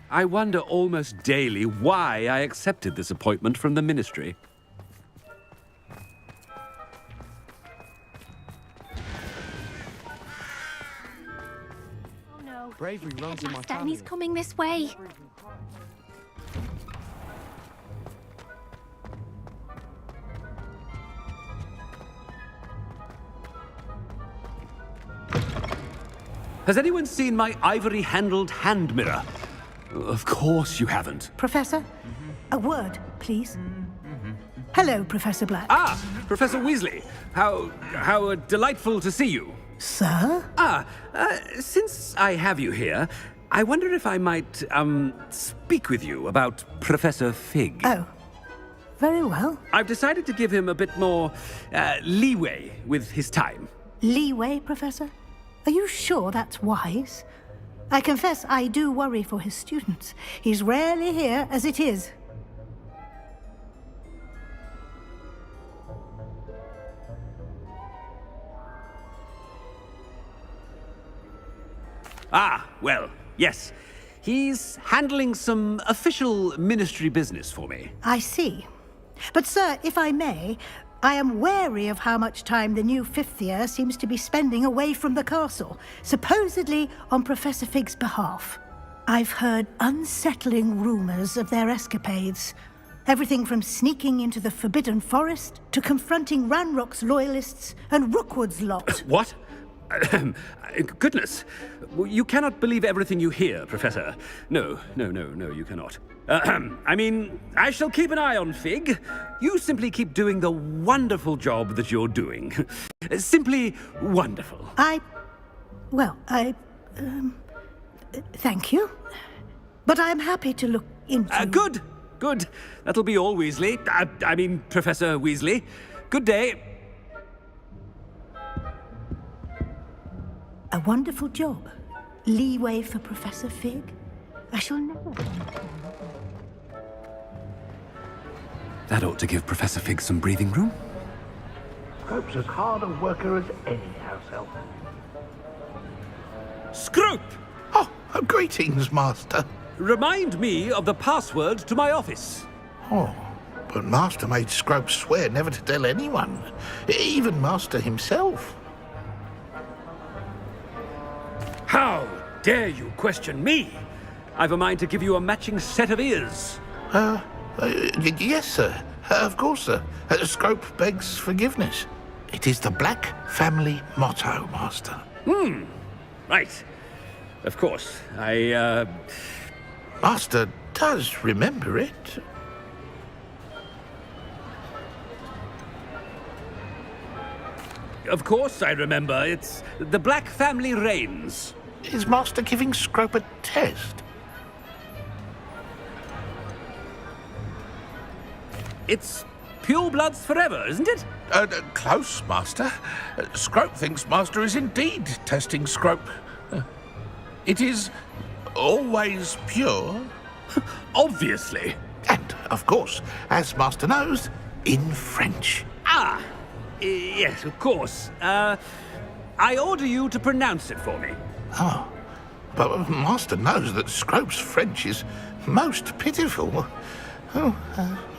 I wonder almost daily why I accepted this appointment from the Ministry. Oh no. Bravery runs in my Headmaster, and family. he's coming this way. Has anyone seen my ivory-handled hand mirror? Of course you haven't. Professor, a word, please. Hello, Professor Black. Ah, Professor Weasley. How delightful to see you. Sir? Since I have you here, I wonder if I might, speak with you about Professor Fig. Oh, very well. I've decided to give him a bit more, leeway with his time. Leeway, Professor? Are you sure that's wise? I confess I do worry for his students. He's rarely here as it is. Ah, well, yes. He's handling some official ministry business for me. I see. But, sir, if I may, I am wary of how much time the new fifth year seems to be spending away from the castle, supposedly on Professor Fig's behalf. I've heard unsettling rumors of their escapades. Everything from sneaking into the Forbidden Forest to confronting Ranrok's loyalists and Rookwood's lot. What? Goodness. You cannot believe everything you hear, Professor. No, you cannot. I mean, I shall keep an eye on Fig. You simply keep doing the wonderful job that you're doing. Simply wonderful. Thank you. But I'm happy to look into... Good. That'll be all, Weasley. I mean, Professor Weasley. Good day. A wonderful job. Leeway for Professor Fig. I shall never... That ought to give Professor Fig some breathing room. Scrope's as hard a worker as any house elf. Scrope! Oh, greetings, Master. Remind me of the password to my office. Oh, but Master made Scrope swear never to tell anyone, even Master himself. How dare you question me? I've a mind to give you a matching set of ears. Yes, sir. Of course, sir. Scrope begs forgiveness. It is the Black family motto, Master. Right. Of course. Master does remember it. Of course I remember. It's the Black family reigns. Is Master giving Scrope a test? It's pure bloods forever, isn't it? Close, Master. Scrope thinks Master is indeed testing Scrope. It is always pure. Obviously. And, of course, as Master knows, in French. Yes, of course. I order you to pronounce it for me. Oh, but Master knows that Scrope's French is most pitiful. Oh,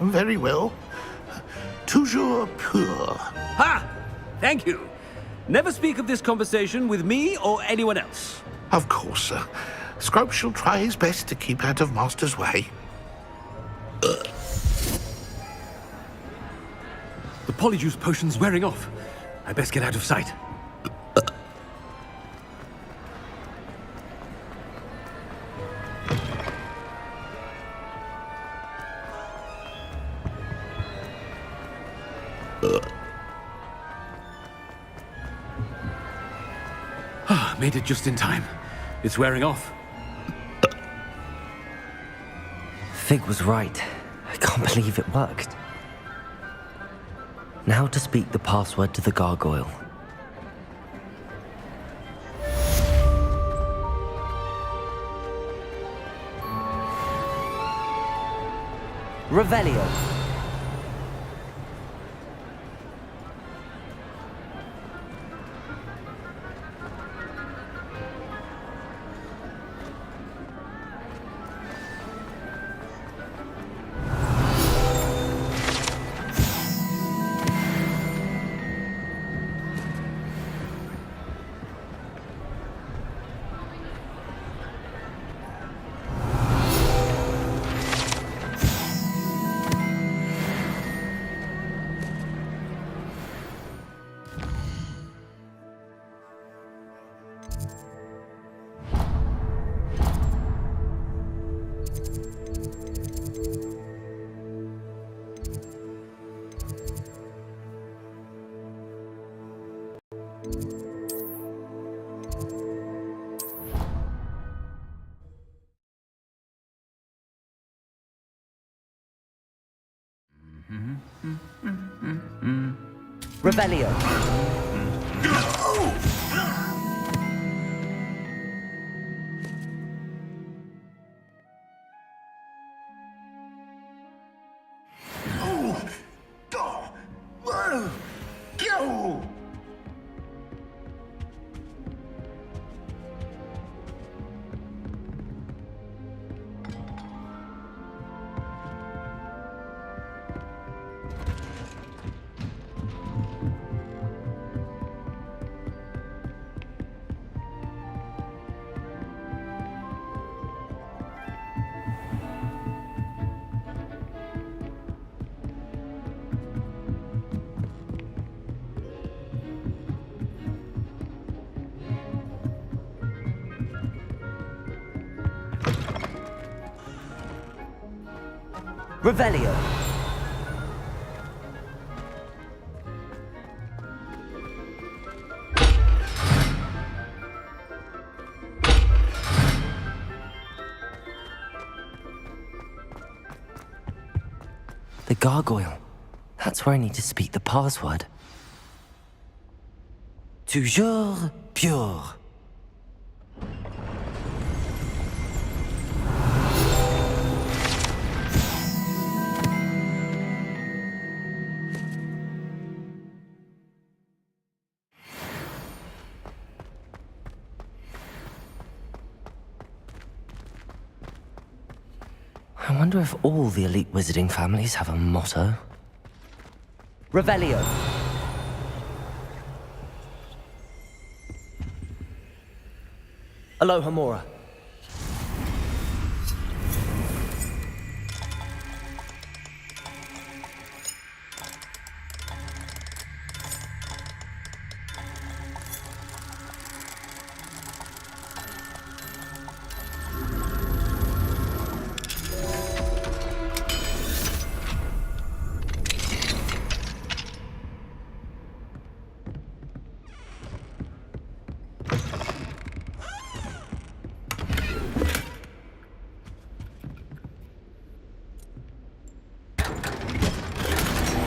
very well. Toujours pur. Ha! Thank you. Never speak of this conversation with me or anyone else. Of course, sir. Scrope shall try his best to keep out of Master's way. The Polyjuice Potion's wearing off. I best get out of sight. Made it just in time. It's wearing off. Fig was right. I can't believe it worked. Now to speak the password to the gargoyle. Revelio. Revelio. Revelio. The gargoyle. That's where I need to speak the password. Toujours pure. I wonder if all the elite wizarding families have a motto. Revelio. Aloha Mora.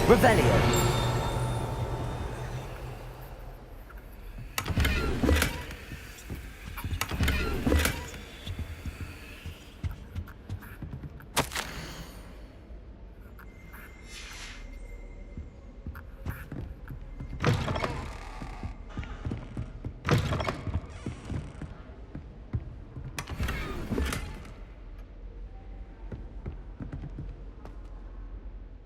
Revelio.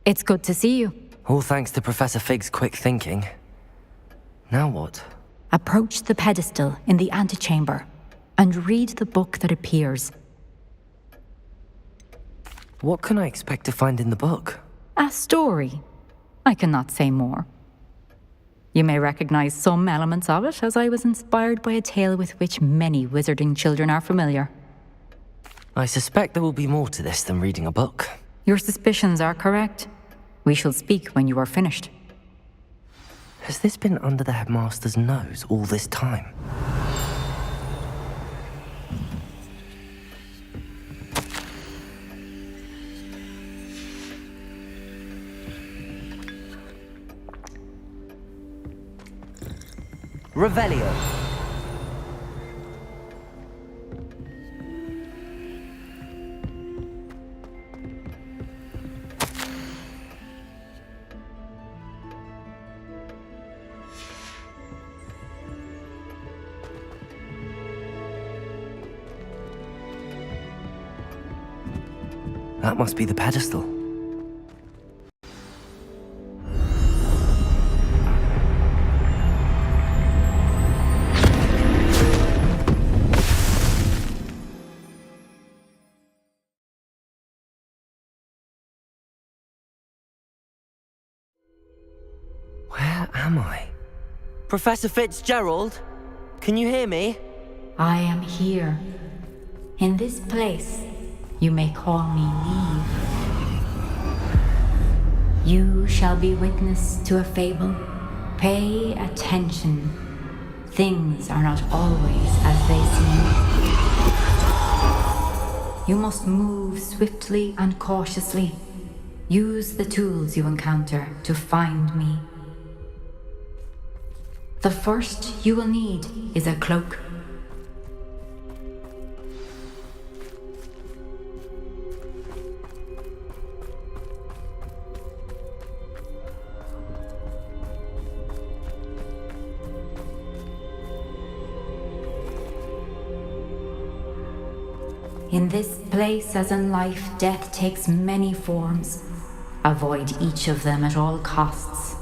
It's good to see you. All thanks to Professor Fig's quick thinking. Now what? Approach the pedestal in the antechamber and read the book that appears. What can I expect to find in the book? A story. I cannot say more. You may recognize some elements of it, as I was inspired by a tale with which many wizarding children are familiar. I suspect there will be more to this than reading a book. Your suspicions are correct. We shall speak when you are finished. Has this been under the headmaster's nose all this time? Revelio. That must be the pedestal. Where am I? Professor Fitzgerald? Can you hear me? I am here. In this place, you may call me Neve. You shall be witness to a fable. Pay attention. Things are not always as they seem. You must move swiftly and cautiously. Use the tools you encounter to find me. The first you will need is a cloak. In this place, as in life, death takes many forms. Avoid each of them at all costs.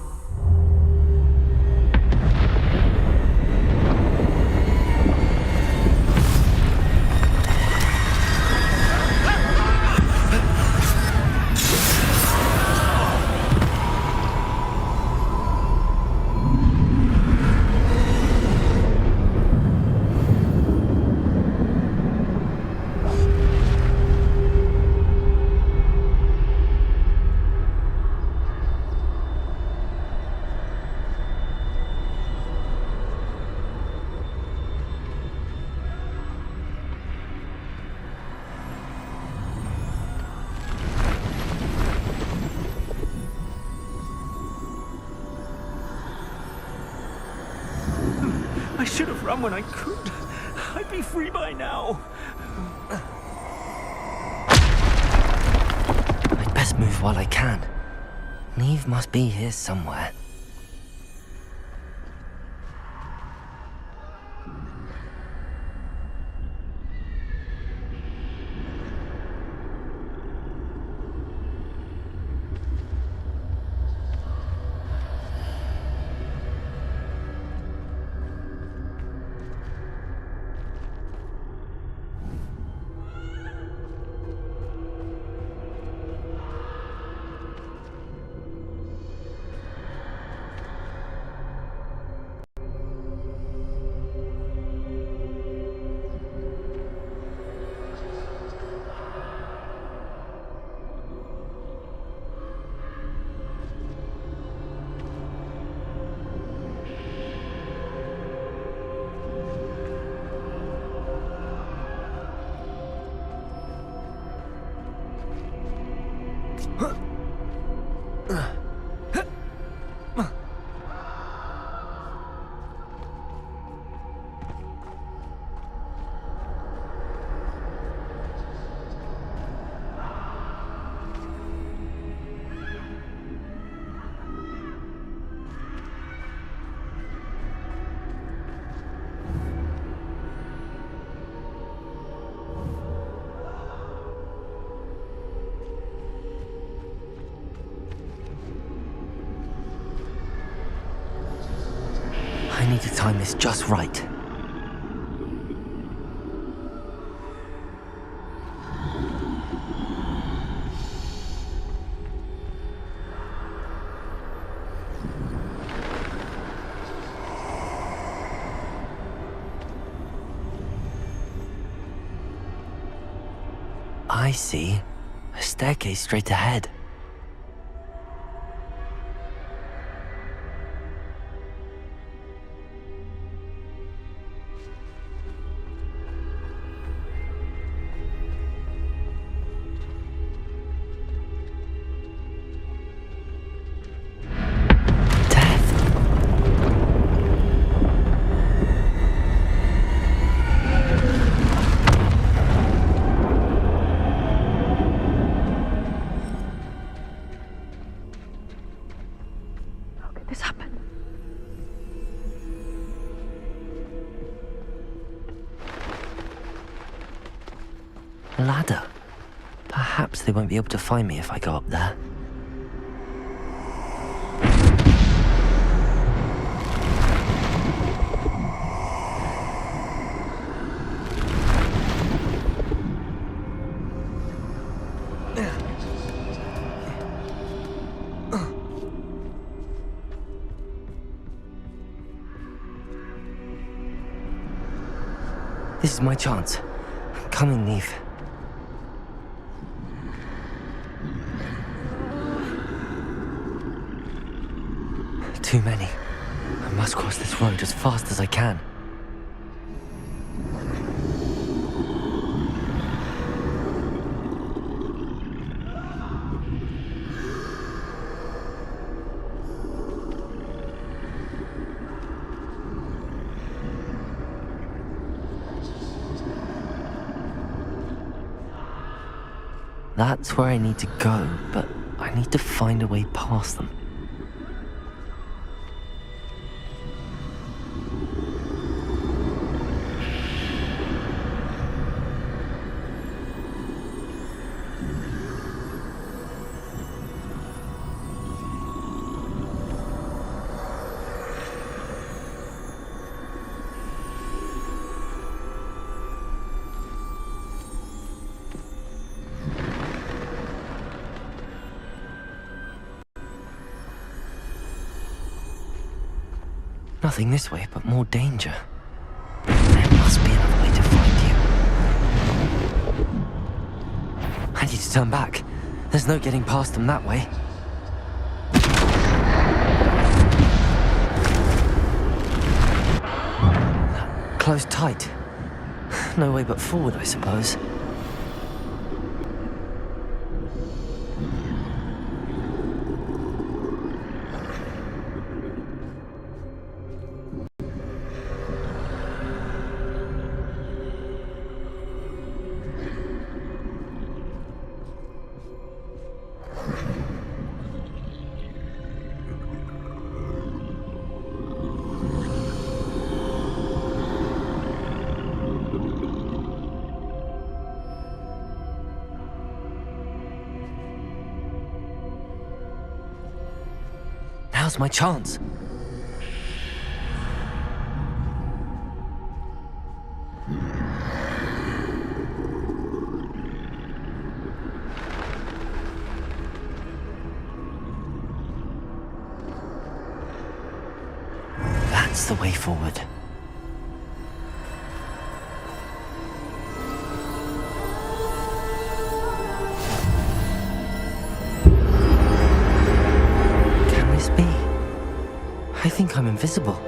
run when I could. I'd be free by now. I'd best move while I can. Neve must be here somewhere. I need to time this just right. I see. A staircase straight ahead. Ladder. Perhaps they won't be able to find me if I go up there. This is my chance. I'm coming, Neve. Too many. I must cross this road as fast as I can. That's where I need to go, but I need to find a way past them. Nothing this way, but more danger. There must be another way to find you. I need to turn back. There's no getting past them that way. Closed tight. No way but forward, I suppose. Now's my chance. That's the way forward. Can this be? I think I'm invisible.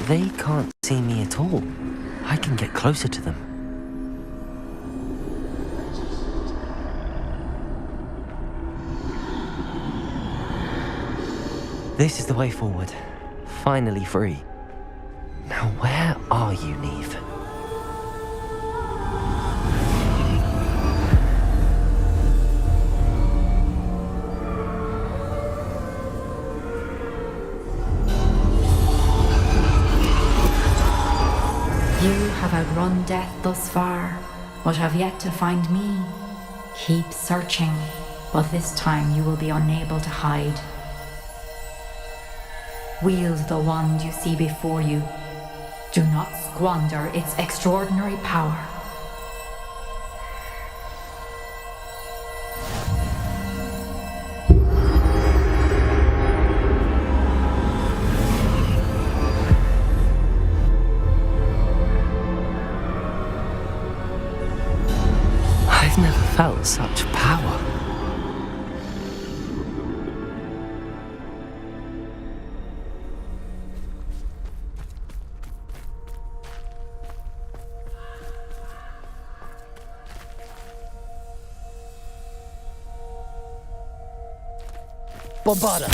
They can't see me at all. I can get closer to them. This is the way forward. Finally free. Now where are you, Neve? You have outrun death thus far, but have yet to find me. Keep searching, but this time you will be unable to hide. Wield the wand you see before you. Do not squander its extraordinary power. I've never felt such power. Bombarda!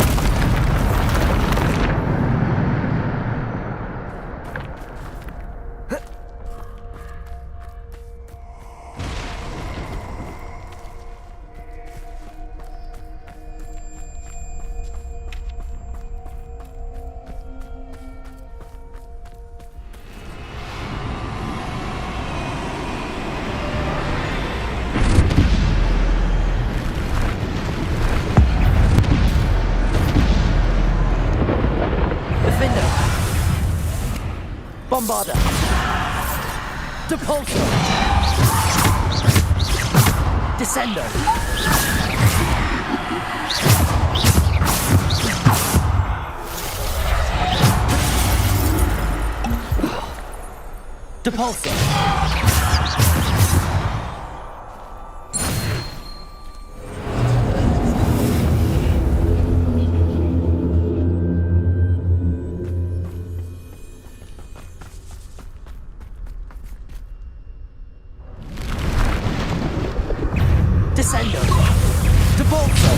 Bombarda! Depulso! Descender! Depulso! Descendo! Depulso!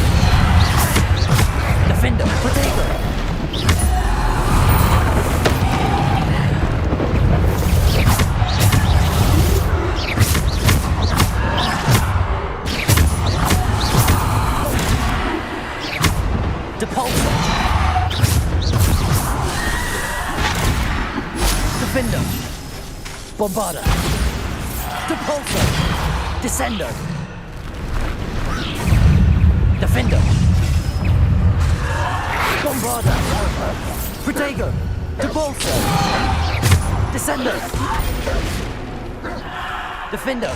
Defender! Potato! Depulso! Defender! Bombarda! Depulso! Descender! Defender! Bombarda! Protego! Depulso! Descender! Defender!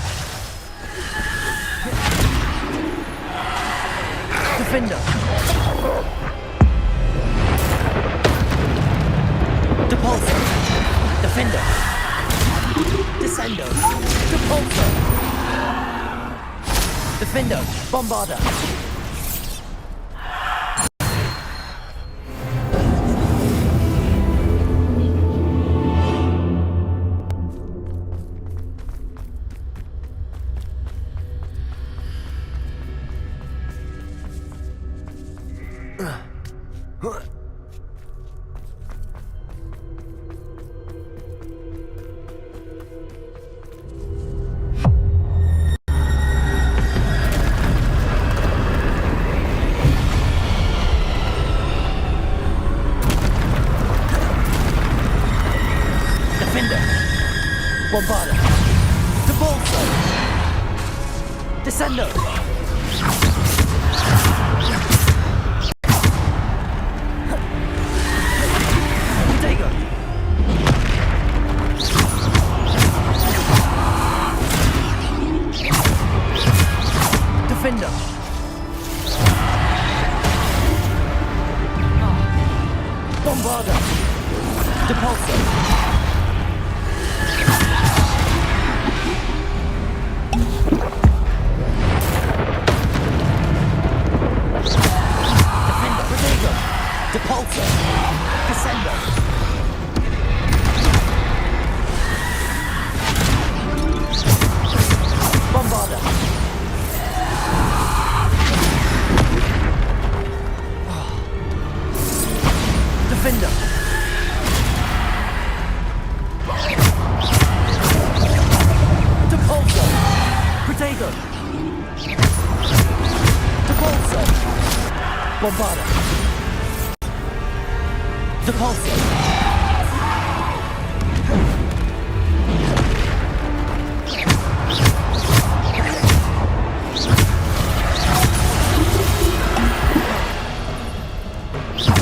Defender! Depulso! Defender. Descendo. Repulsor. Defender. Bombarder. Bombarder. Repulsor. Descendo. Protego. Defender. Bombarder. Repulsor. Depulsor. Descendo. Bombarder. Defender. Depulsor. Protego. Depulsor. Bombarder. Depulsor.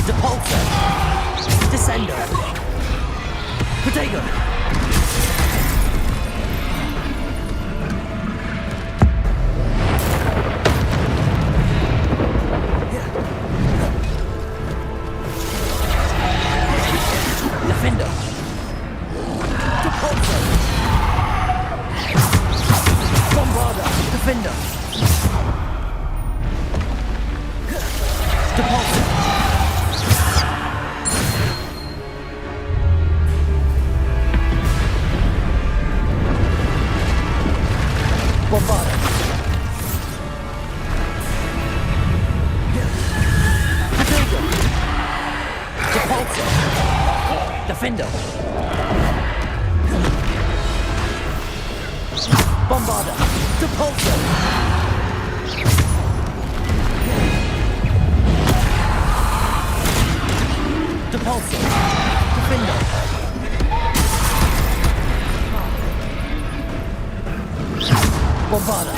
Depulsor. Descendo. Protego. Defender. Depulsor. Bombarder. Defender. Depulsor. Bombarder. Protego. Depulsor. Defender. Bombarder. Depulsor. Depulsor. Defender. Bombarder.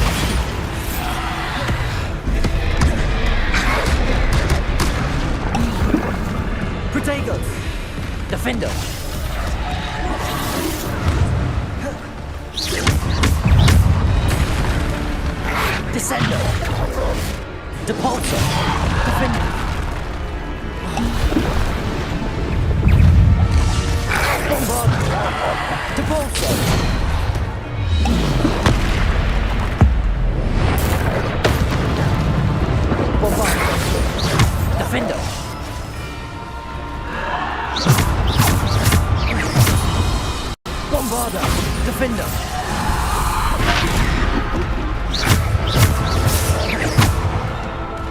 Protego. Defender. Descendo. Depulsor. Defender. Bombarder. Depulsor. Bombarder. Defender. Bombarder. Defender.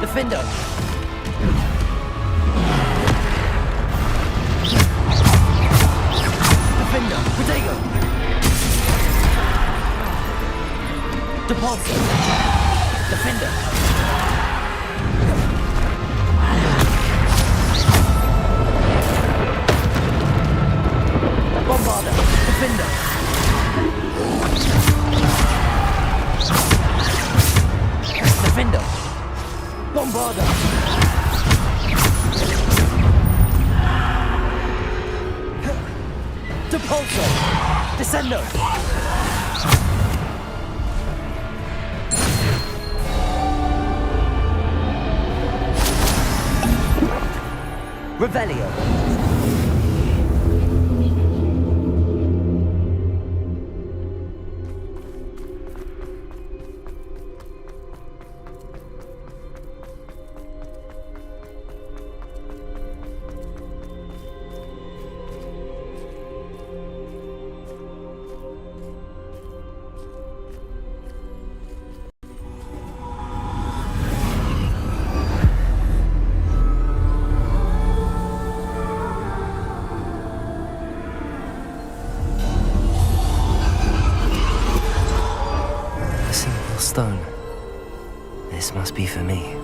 Defender. Defender. Protego. Depulsor. Defender. Bombarder. Defender. Defender. Bombarder. Depulsor. Descendo. Revelio. must be for me.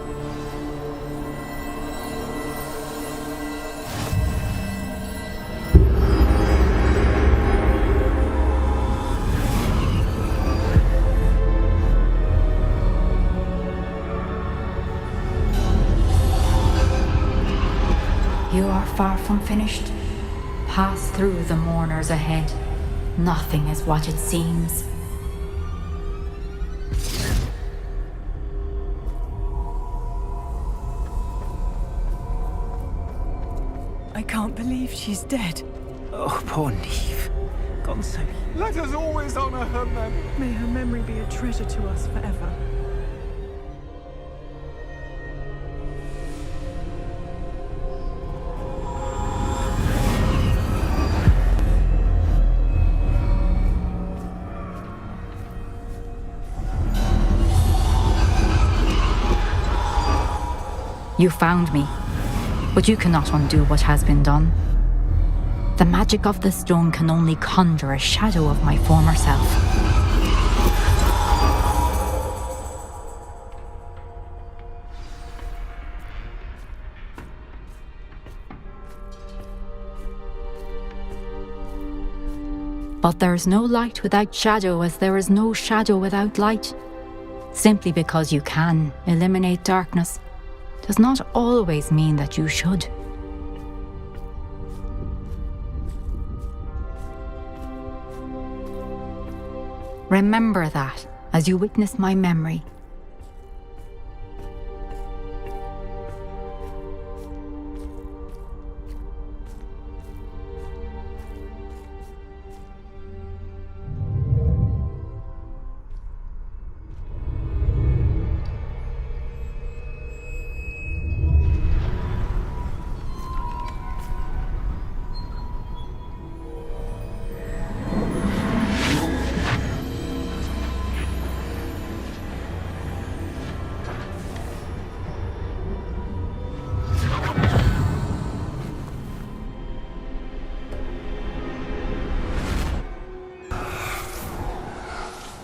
You are far from finished. Pass through the mourners ahead. Nothing is what it seems. I can't believe she's dead. Oh, poor Neve. Gone so... Let us always honor her memory. May her memory be a treasure to us forever. You found me, but you cannot undo what has been done. The magic of the stone can only conjure a shadow of my former self. But there is no light without shadow, as there is no shadow without light. Simply because you can eliminate darkness does not always mean that you should. Remember that as you witness my memory.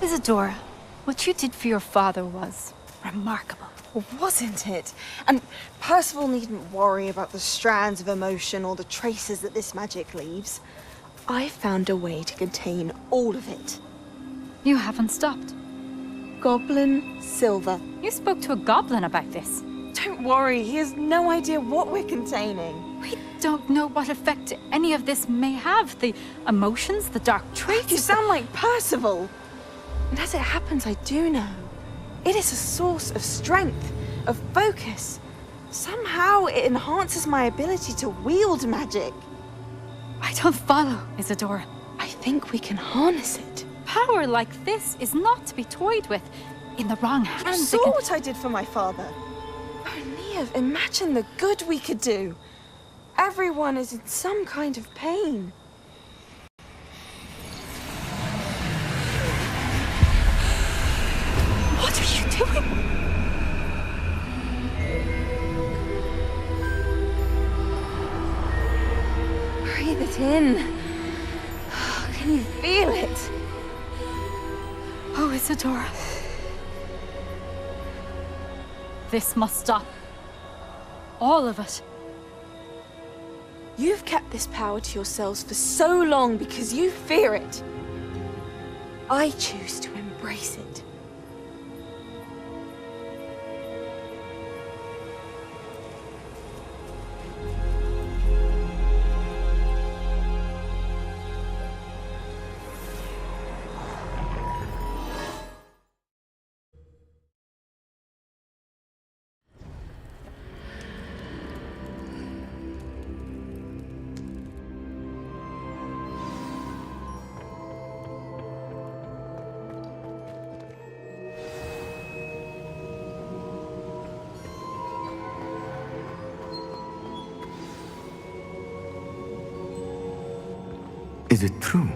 Isadora, what you did for your father was remarkable. Wasn't it? And Percival needn't worry about the strands of emotion or the traces that this magic leaves. I found a way to contain all of it. You haven't stopped. Goblin Silver. You spoke to a goblin about this. Don't worry, he has no idea what we're containing. We don't know what effect any of this may have. The emotions, the dark traits. You sound like Percival. And as it happens, I do know. It is a source of strength, of focus. Somehow it enhances my ability to wield magic. I don't follow, Isadora. I think we can harness it. Power like this is not to be toyed with. In the wrong hands, You saw what I did for my father. Oh, Neve, imagine the good we could do. Everyone is in some kind of pain. What are you doing? Breathe it in. Can you feel it? Oh, Isadora. This must stop. All of it. You've kept this power to yourselves for so long because you fear it. I choose to embrace it. Is it true?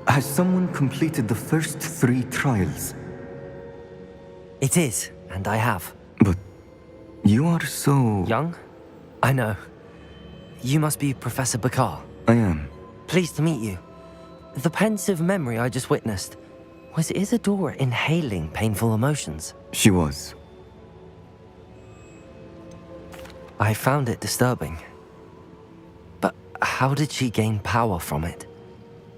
Has someone completed the first 3 trials? It is, and I have. But you are so... Young? I know. You must be Professor Bakar. I am. Pleased to meet you. The pensive memory I just witnessed, was Isadora inhaling painful emotions? She was. I found it disturbing. But how did she gain power from it?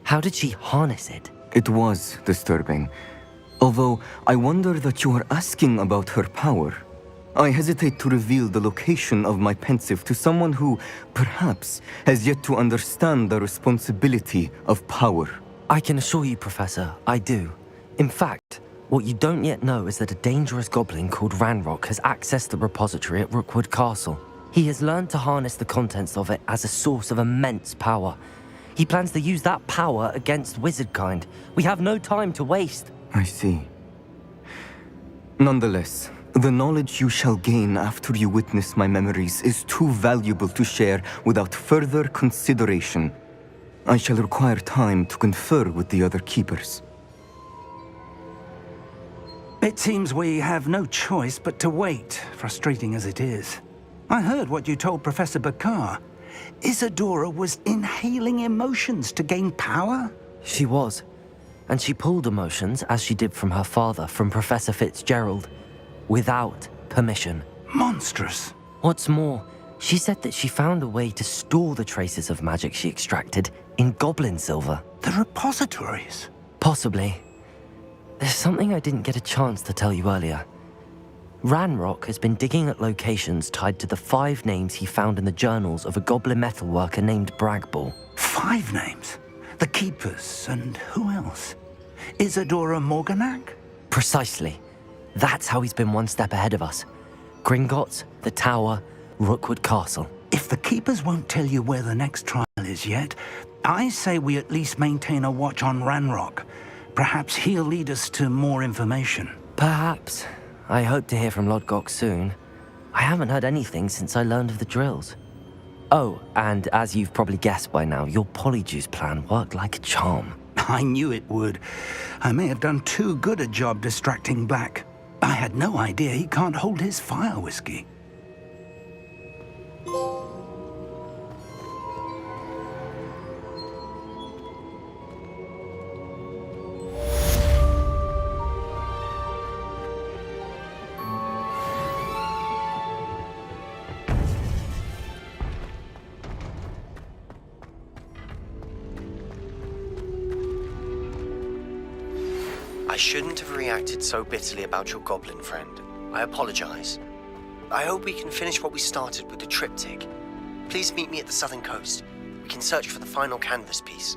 How did she harness it? It was disturbing. Although I wonder that you are asking about her power. I hesitate to reveal the location of my pensive to someone who, perhaps, has yet to understand the responsibility of power. I can assure you, Professor, I do. In fact, what you don't yet know is that a dangerous goblin called Ranrok has accessed the repository at Rookwood Castle. He has learned to harness the contents of it as a source of immense power. He plans to use that power against wizardkind. We have no time to waste. I see. Nonetheless, the knowledge you shall gain after you witness my memories is too valuable to share without further consideration. I shall require time to confer with the other keepers. It seems we have no choice but to wait, frustrating as it is. I heard what you told Professor Bakar. Isadora was inhaling emotions to gain power? She was. And she pulled emotions, as she did from her father, from Professor Fitzgerald, without permission. Monstrous. What's more, she said that she found a way to store the traces of magic she extracted in goblin silver. The repositories? Possibly. There's something I didn't get a chance to tell you earlier. Ranrok has been digging at locations tied to the 5 names he found in the journals of a goblin metalworker named Bragball. 5 names? The Keepers, and who else? Isadora Morganac? Precisely. That's how he's been one step ahead of us. Gringotts, the Tower, Rookwood Castle. If the Keepers won't tell you where the next trial is yet, I say we at least maintain a watch on Ranrok. Perhaps he'll lead us to more information. Perhaps. I hope to hear from Lodgok soon. I haven't heard anything since I learned of the drills. Oh, and as you've probably guessed by now, your Polyjuice plan worked like a charm. I knew it would. I may have done too good a job distracting Black. I had no idea he can't hold his fire whiskey. I shouldn't have reacted so bitterly about your goblin friend. I apologize. I hope we can finish what we started with the triptych. Please meet me at the southern coast. We can search for the final canvas piece.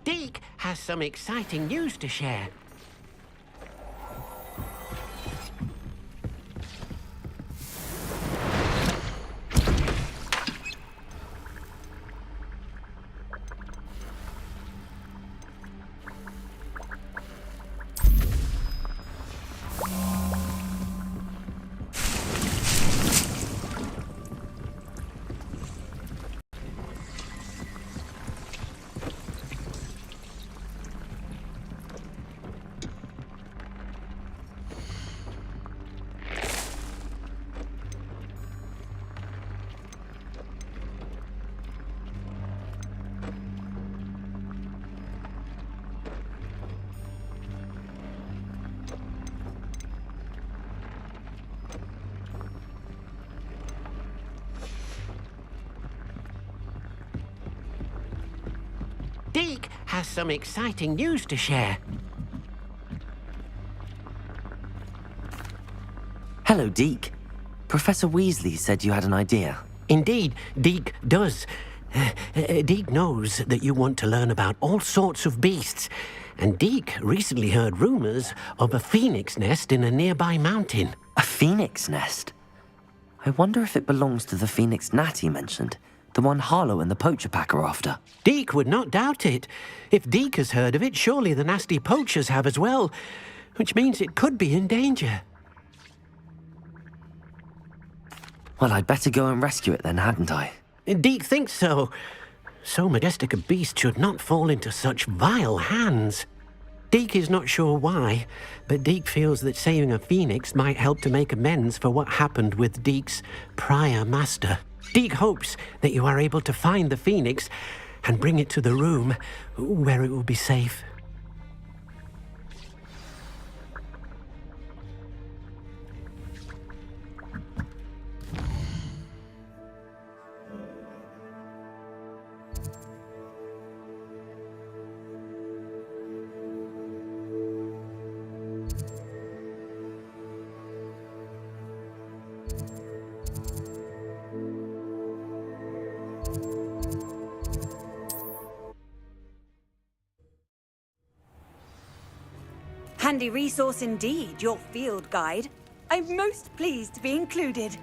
Deke has some exciting news to share. Deke has some exciting news to share. Hello, Deke. Professor Weasley said you had an idea. Indeed, Deke does. Deke knows that you want to learn about all sorts of beasts, and Deke recently heard rumors of a phoenix nest in a nearby mountain. A phoenix nest? I wonder if it belongs to the phoenix gnat he mentioned, the one Harlow and the poacher pack are after. Deke would not doubt it. If Deke has heard of it, surely the nasty poachers have as well, which means it could be in danger. Well, I'd better go and rescue it then, hadn't I? Deke thinks so. So majestic a beast should not fall into such vile hands. Deke is not sure why, but Deke feels that saving a phoenix might help to make amends for what happened with Deke's prior master. Deke hopes that you are able to find the phoenix and bring it to the room where it will be safe. Handy resource indeed, your field guide. I'm most pleased to be included.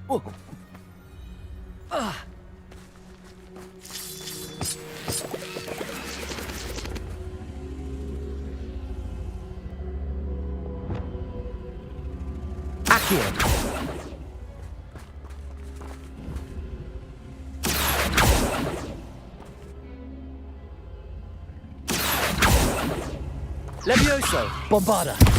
Whoa. Ah. Levioso, Bombarda.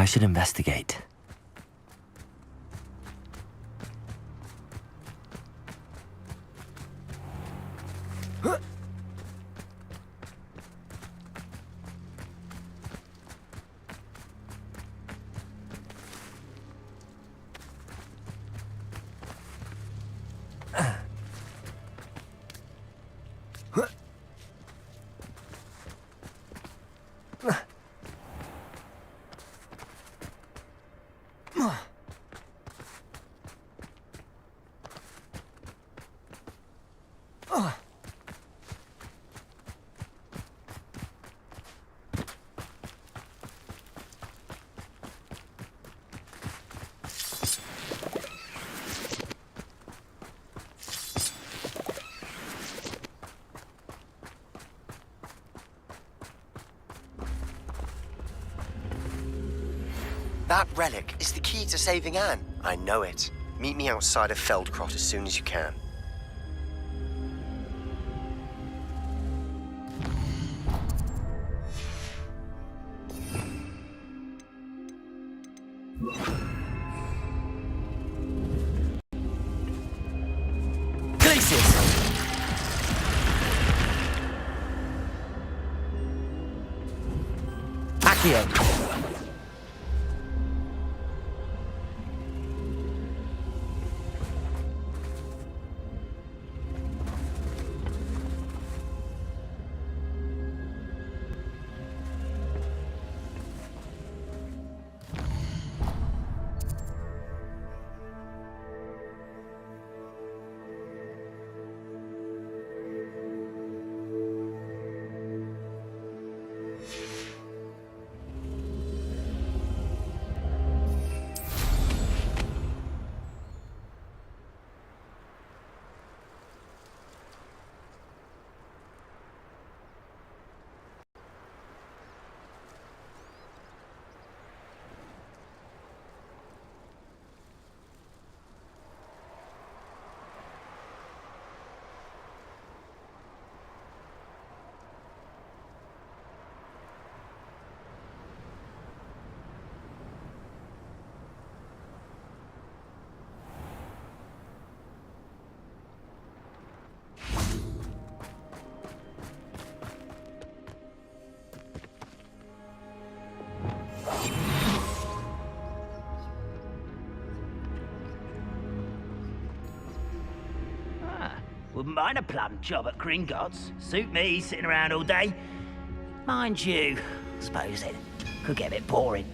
I should investigate. That relic is the key to saving Anne. I know it. Meet me outside of Feldcrot as soon as you can. Wouldn't mind a plum job at Gringotts. Suit me, sitting around all day. Mind you, I suppose it could get a bit boring.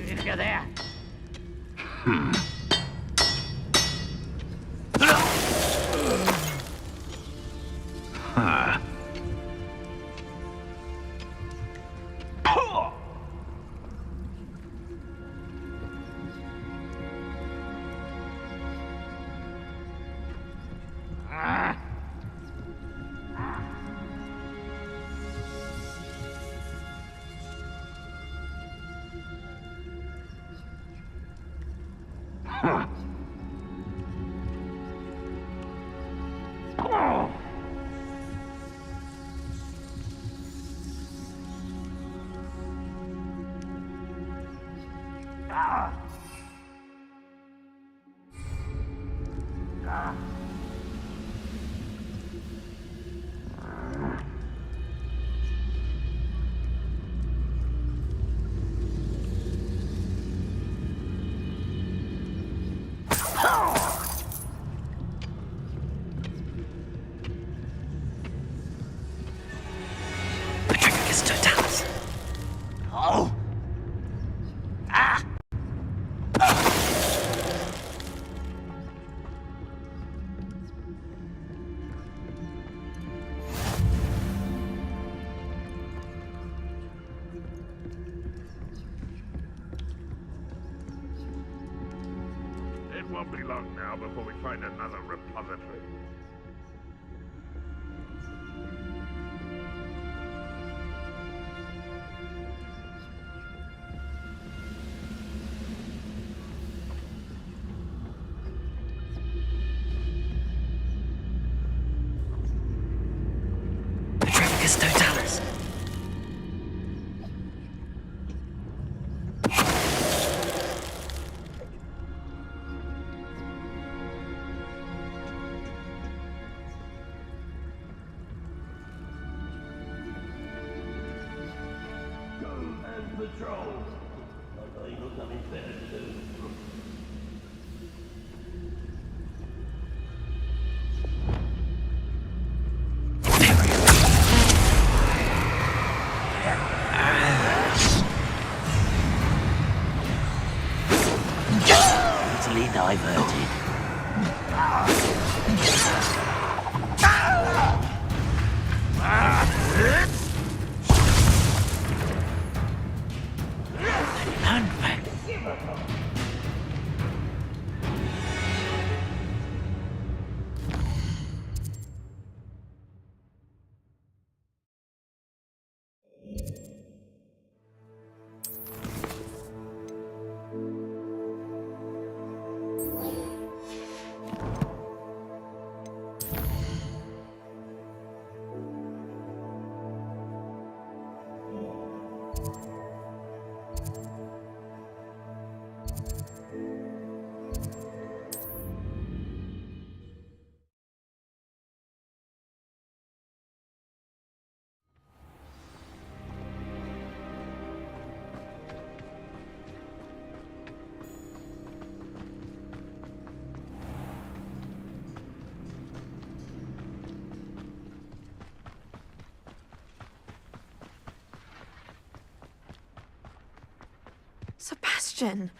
If you're there. won't be long now before we find another repository. Petrificus totalis. Easily diverted. Sebastian,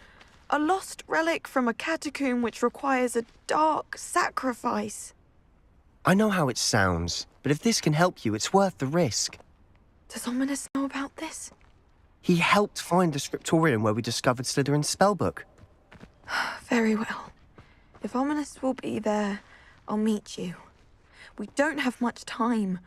a lost relic from a catacomb which requires a dark sacrifice. I know how it sounds, but if this can help you, it's worth the risk. Does Ominous know about this? He helped find the scriptorium where we discovered Slytherin's spellbook. Very well. If Ominous will be there, I'll meet you. We don't have much time.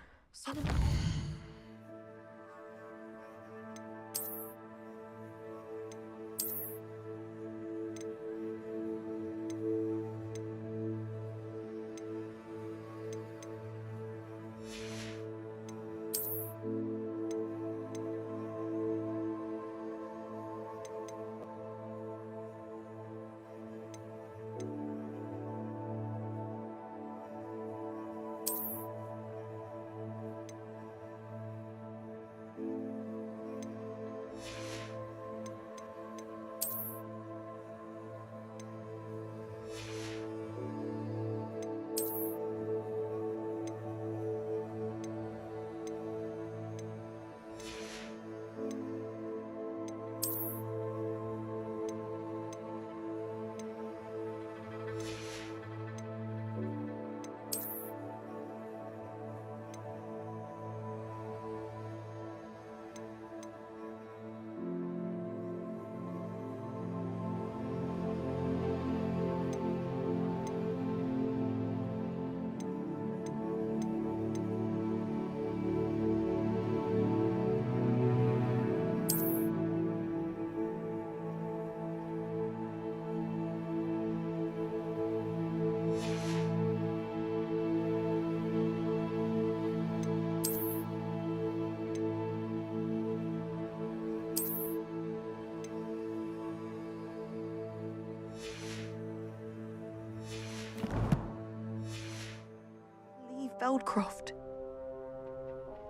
Feldcroft.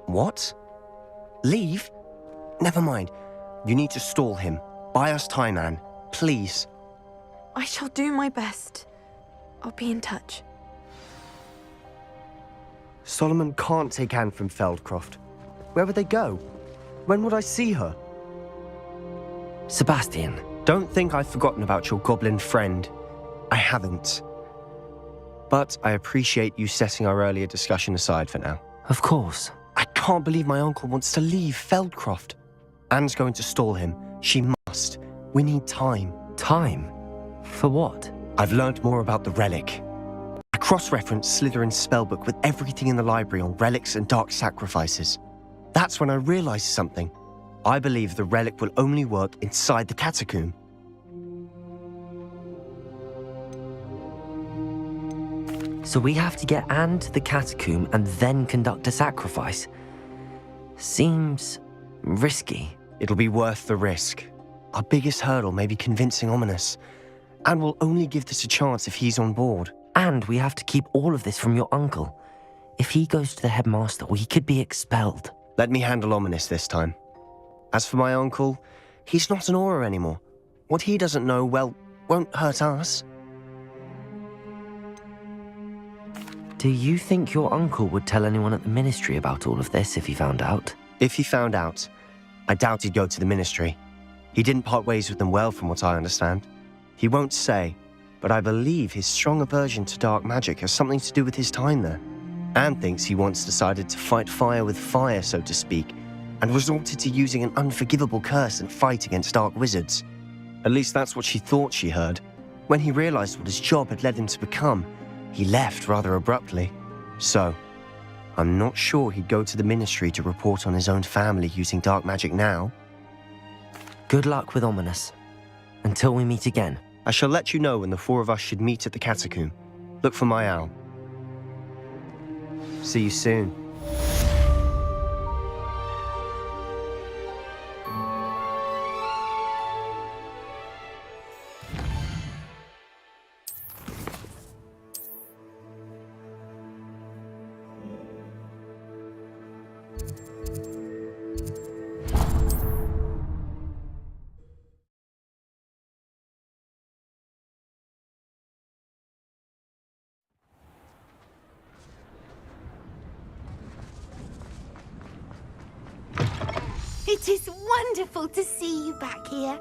What? Leave? Never mind. You need to stall him. Buy us time, Anne. Please. I shall do my best. I'll be in touch. Solomon can't take Anne from Feldcroft. Where would they go? When would I see her? Sebastian. Don't think I've forgotten about your goblin friend. I haven't. But I appreciate you setting our earlier discussion aside for now. Of course. I can't believe my uncle wants to leave Feldcroft. Anne's going to stall him. She must. We need time. Time? For what? I've learned more about the relic. I cross-referenced Slytherin's spellbook with everything in the library on relics and dark sacrifices. That's when I realized something. I believe the relic will only work inside the catacomb. So we have to get Anne to the catacomb and then conduct a sacrifice. Seems risky. It'll be worth the risk. Our biggest hurdle may be convincing Ominous. And we'll only give this a chance if he's on board. And we have to keep all of this from your uncle. If he goes to the headmaster, we could be expelled. Let me handle Ominous this time. As for my uncle, he's not an Auror anymore. What he doesn't know, well, won't hurt us. Do you think your uncle would tell anyone at the ministry about all of this if he found out? If he found out, I doubt he'd go to the ministry. He didn't part ways with them well, from what I understand. He won't say, but I believe his strong aversion to dark magic has something to do with his time there. Anne thinks he once decided to fight fire with fire, so to speak, and resorted to using an unforgivable curse and fight against dark wizards. At least that's what she thought she heard. When he realized what his job had led him to become, he left rather abruptly. So, I'm not sure he'd go to the ministry to report on his own family using dark magic now. Good luck with Ominous. Until we meet again. I shall let you know when the four of us should meet at the catacomb. Look for my owl. See you soon. It is wonderful to see you back here.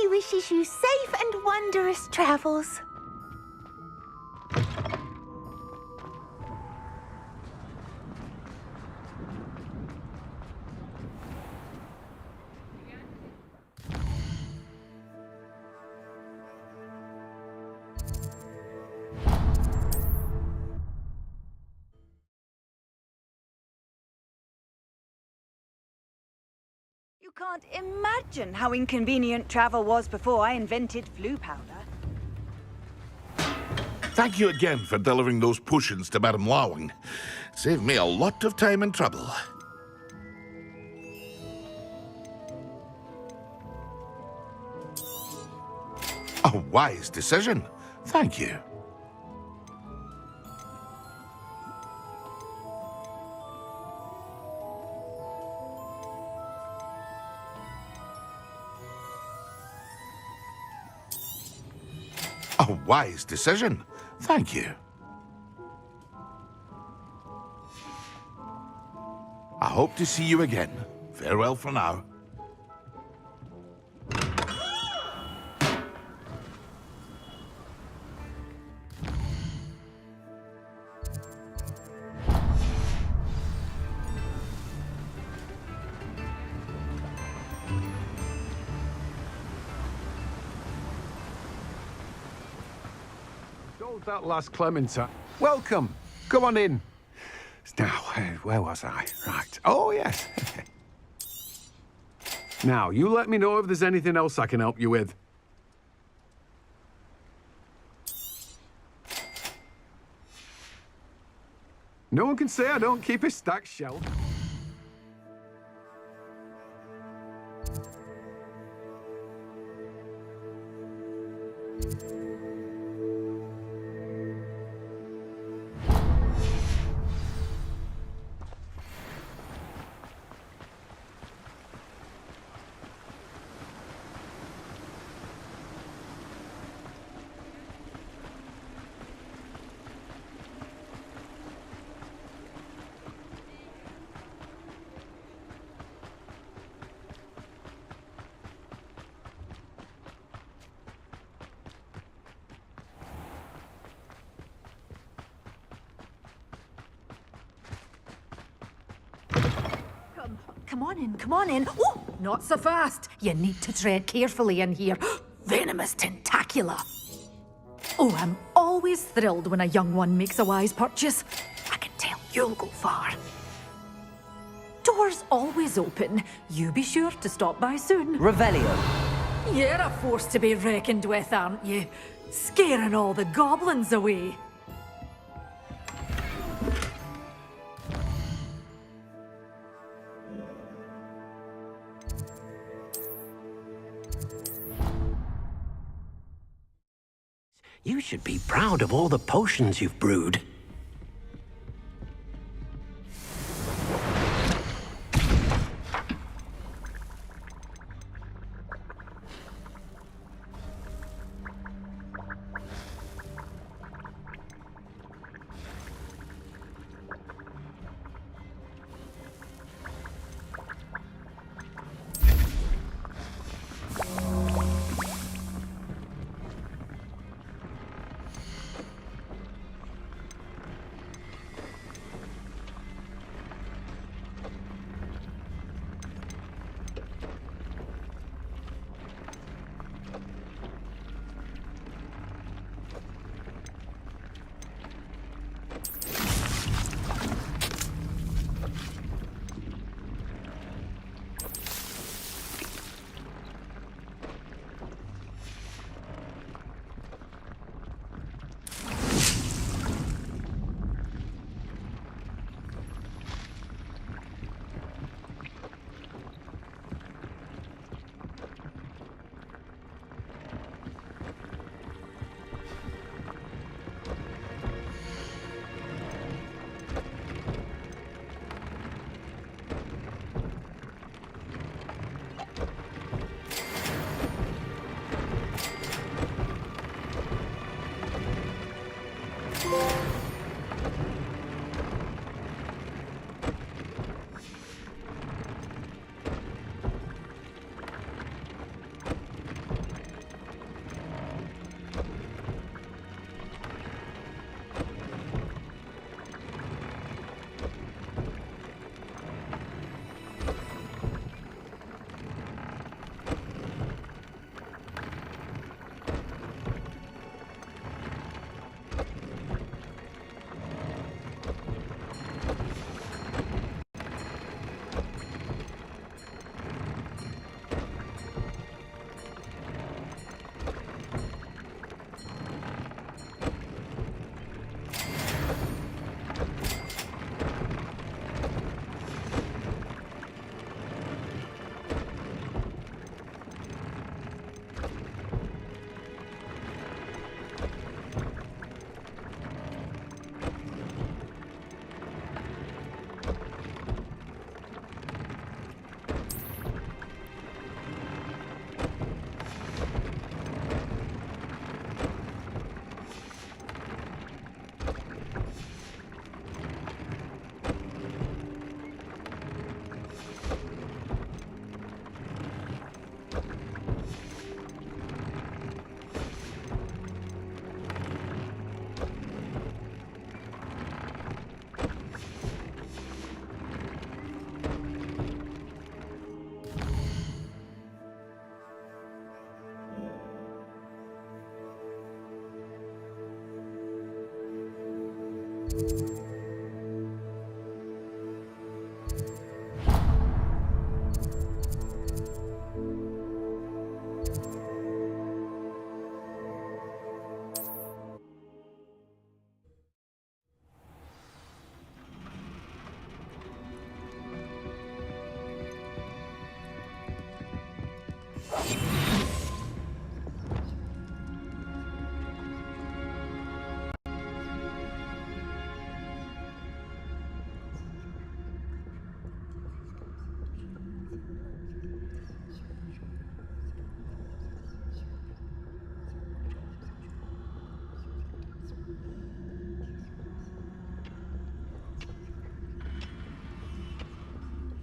Wishes you safe and wondrous travels. You can't imagine how inconvenient travel was before I invented flu powder. Thank you again for delivering those potions to Madame Lawing. Saved me a lot of time and trouble. A wise decision. Thank you. A wise decision. Thank you. I hope to see you again. Farewell for now. That last Clementine. Welcome. Come on in. Now, where was I? Right. Oh, yes. Now, you let me know if there's anything else I can help you with. No one can say I don't keep a stacked shelf. come on in, come on in. Oh, not so fast. You need to tread carefully in here. Venomous tentacula. Oh, I'm always thrilled when a young one makes a wise purchase. I can tell you'll go far. Doors always open. You be sure to stop by soon. Revelio. You're a force to be reckoned with, aren't you? Scaring all the goblins away. You should be proud of all the potions you've brewed.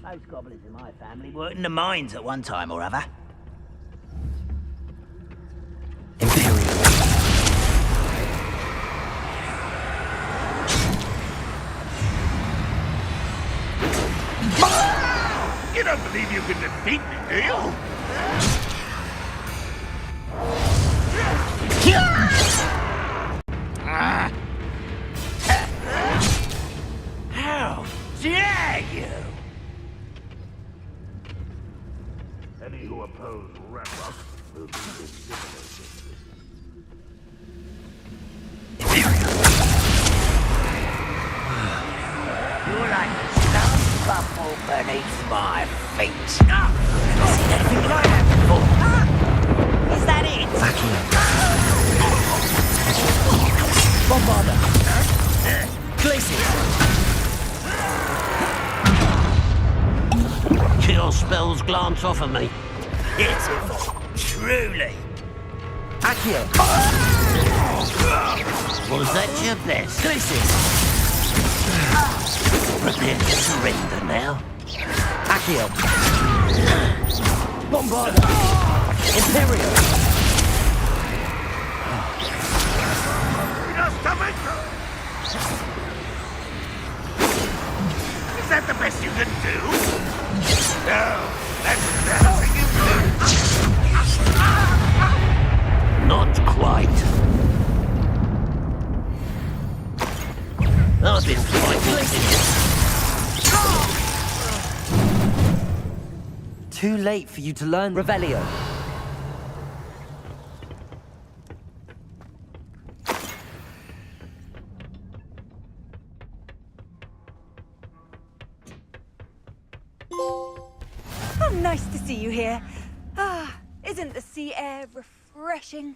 Most goblins in my family worked in the mines at one time or other. Get defeat me, do you? How dare you! Any who oppose Ranrok will be intimidated. You're like a stone buffle beneath my feet. Never seen anything like that before. Is that it? Bombarda. Glacier. Kill spells glance off of me. Pitiful, truly. Accio. Was that your best? Glacier. Prepare to surrender now. Accio. Bombarda. Imperial. Is that the best you can do? No, that's nothing you do. Not quite. I've been fighting. Too late for you to learn Revelio. Oh, nice to see you here. Ah, isn't the sea air refreshing?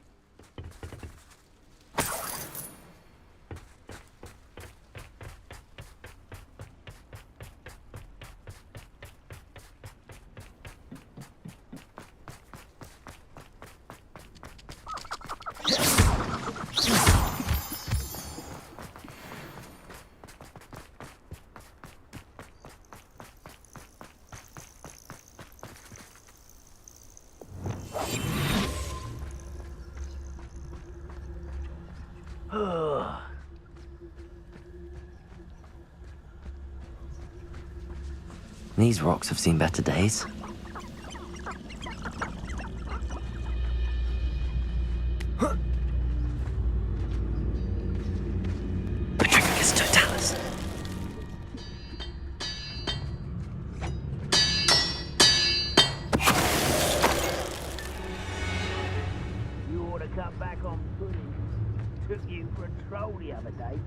These rocks have seen better days. Petrificus totalis. You ought to cut back on pudding. Took you for a troll the other day.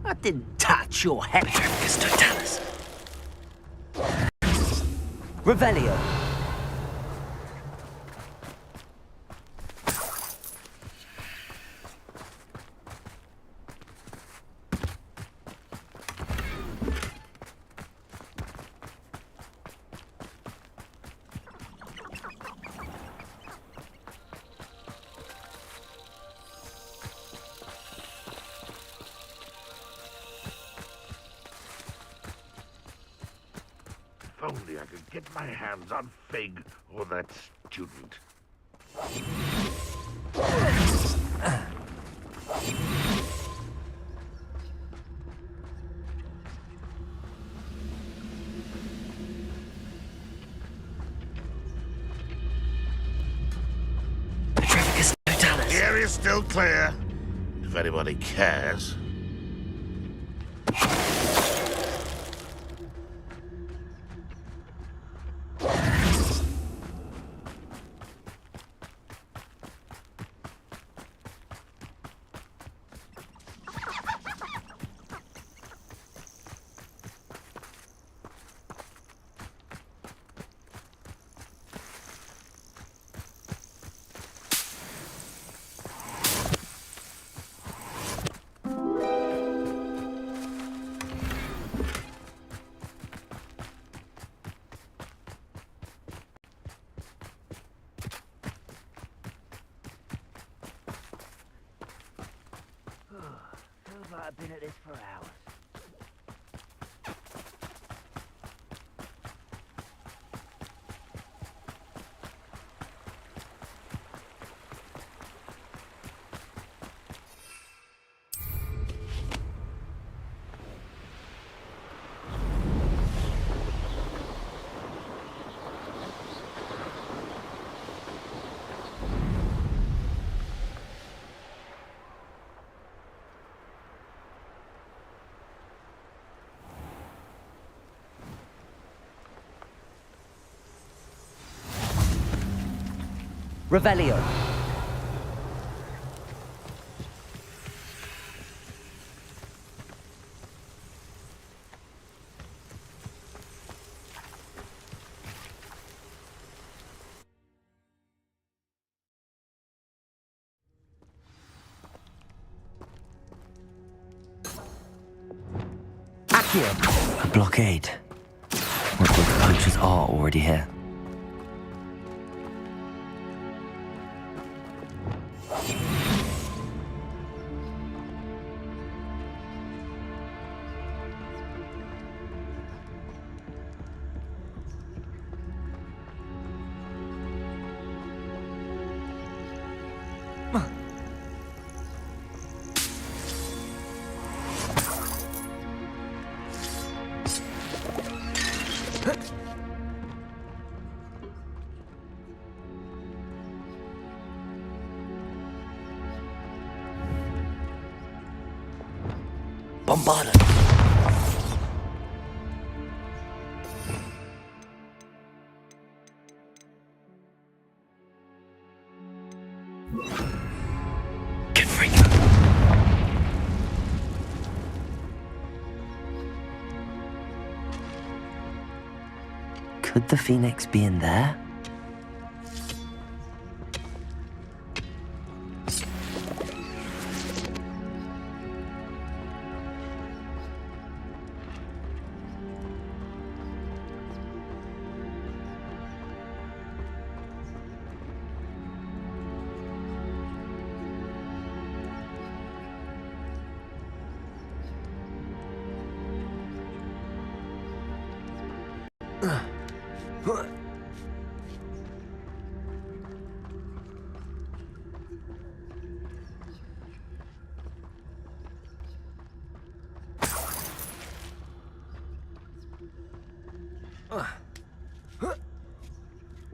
I didn't touch your head. Petrificus totalis. Revelio. If only I could get my hands on Fig or that student. Petrificus totalis. The area's still clear, if anybody cares. I've been at this for hours. Revelio. A blockade. What if the poachers are already here? Bombarda. Could the Phoenix be in there?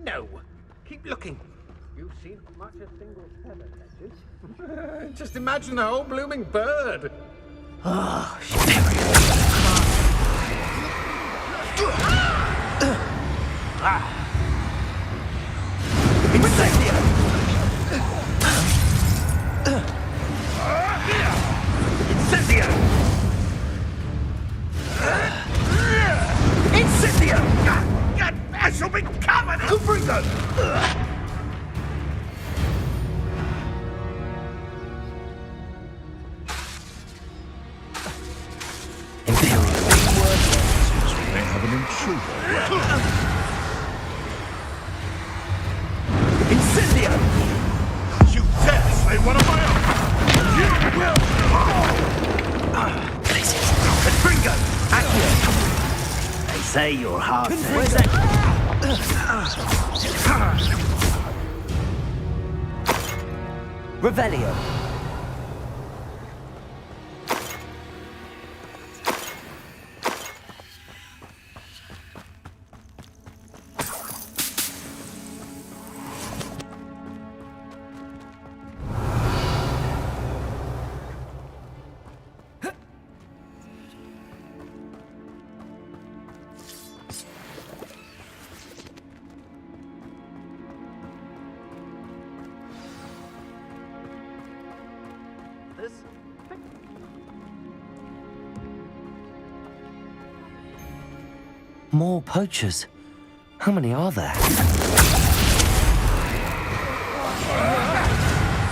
No. Keep looking. You've seen much a single feather catches. Just imagine the whole blooming bird. Oh, I shall be covered in Gobbledegook! We may have an intruder. Incendio! You dare slay one of my own! You will! Places. Confringo! Accio! They say you're hard. Where's that? Revelio. More poachers. How many are there?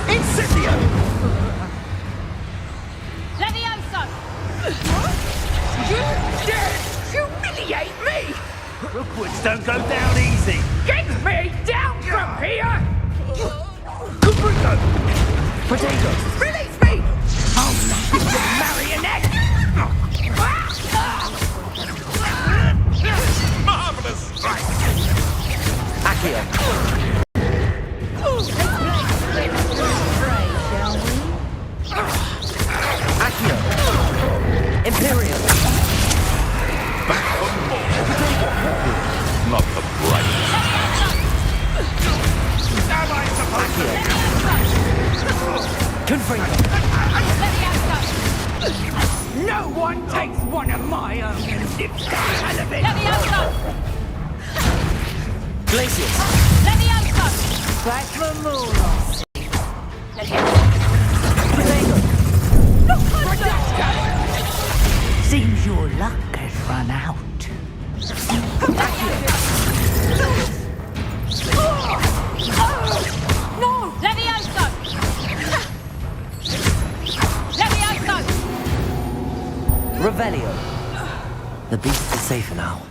Incendio! Levioso! You dare humiliate me! Rookwoods don't go down easy. Get me down from here! Gobbledegook! Potato! Release me! Oh, you marionette! Marvelous strike! Accio. Accio. Imperial. Back for more. Not the brightest. Confringo. No one takes one of my own and lives the hell of it! Levioso! Glacius. Levioso! Like the moon on sea. Seems your luck has run out. No! Levioso! Levioso! Revelio. The beast is safer now.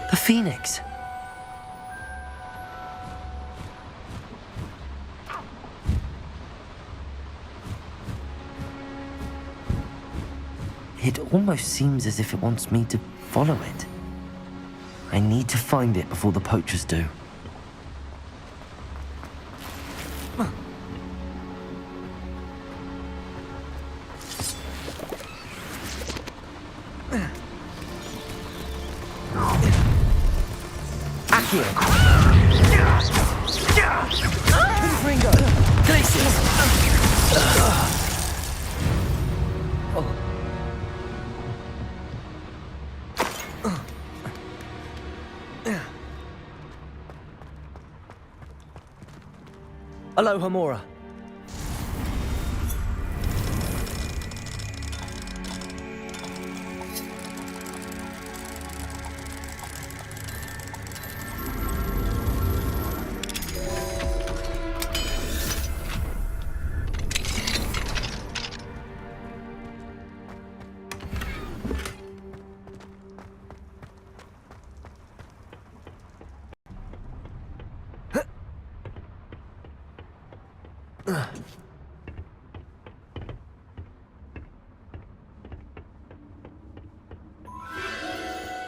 The Phoenix. It almost seems as if it wants me to follow it. I need to find it before the poachers do. Accio! Ringo! Glacius! Aloha Mora.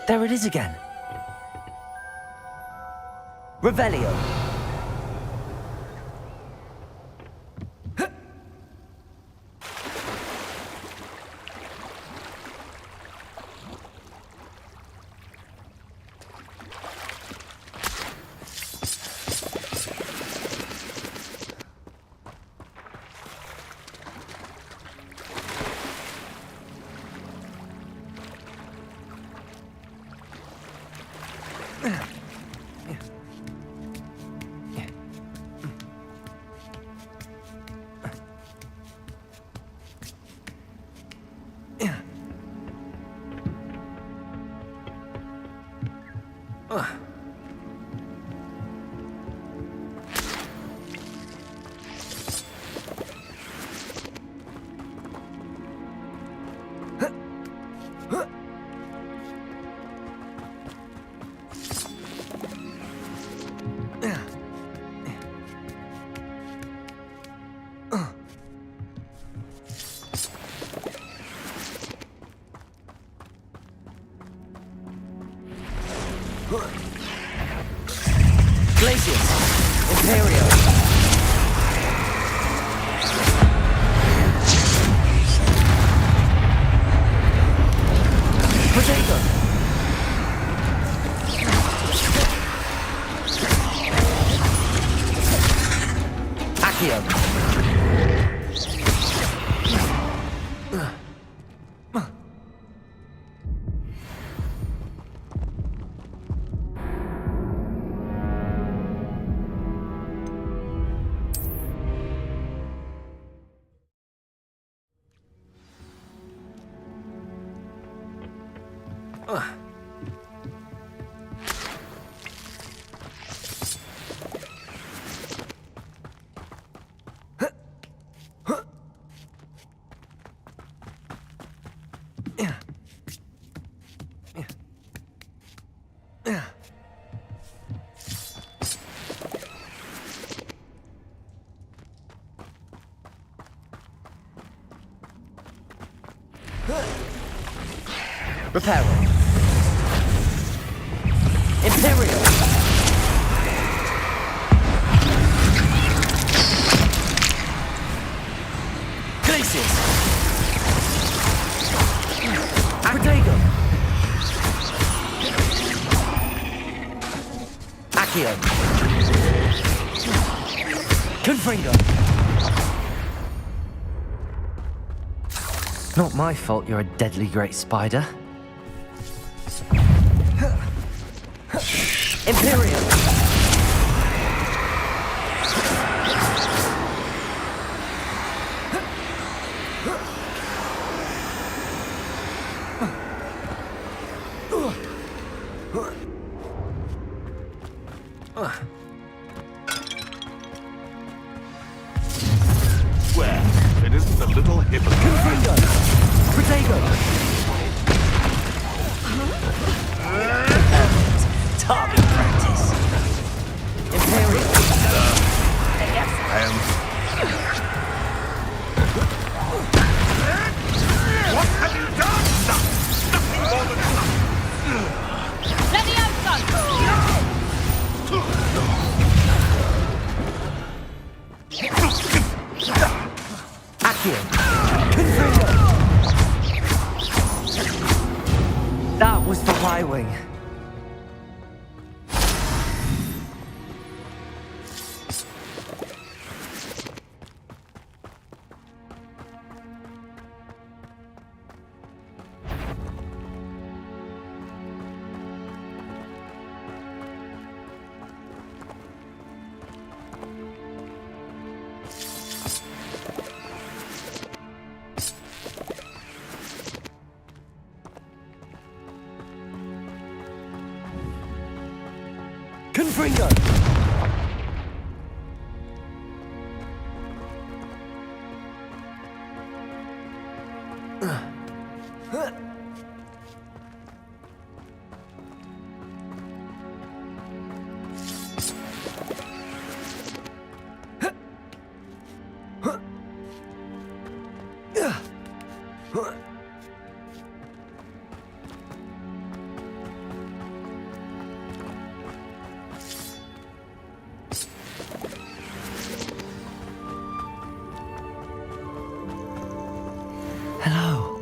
There it is again. Revelio. Glacius! Imperio! Potato! Accio! Reparo. Imperial. Glacius. Accio. Accio. Confringo. Not my fault you're a deadly great spider. Imperium! Well, if it isn't a little hypocrite. Target practice. Imperium. What have you done? Nothing more than That was the Y-wing. Confringo! Hello.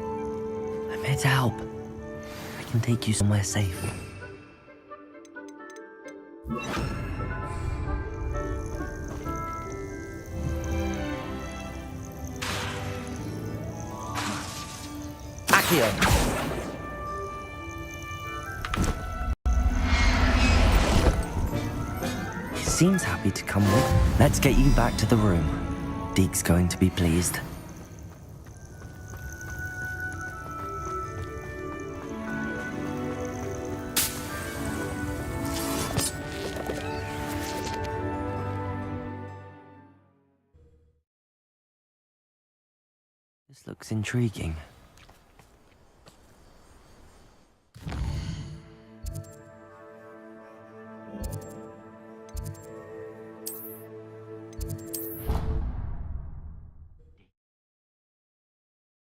I'm here to help. I can take you somewhere safe. Accio. He seems happy to come with. Let's get you back to the room. Deke's going to be pleased. This looks intriguing.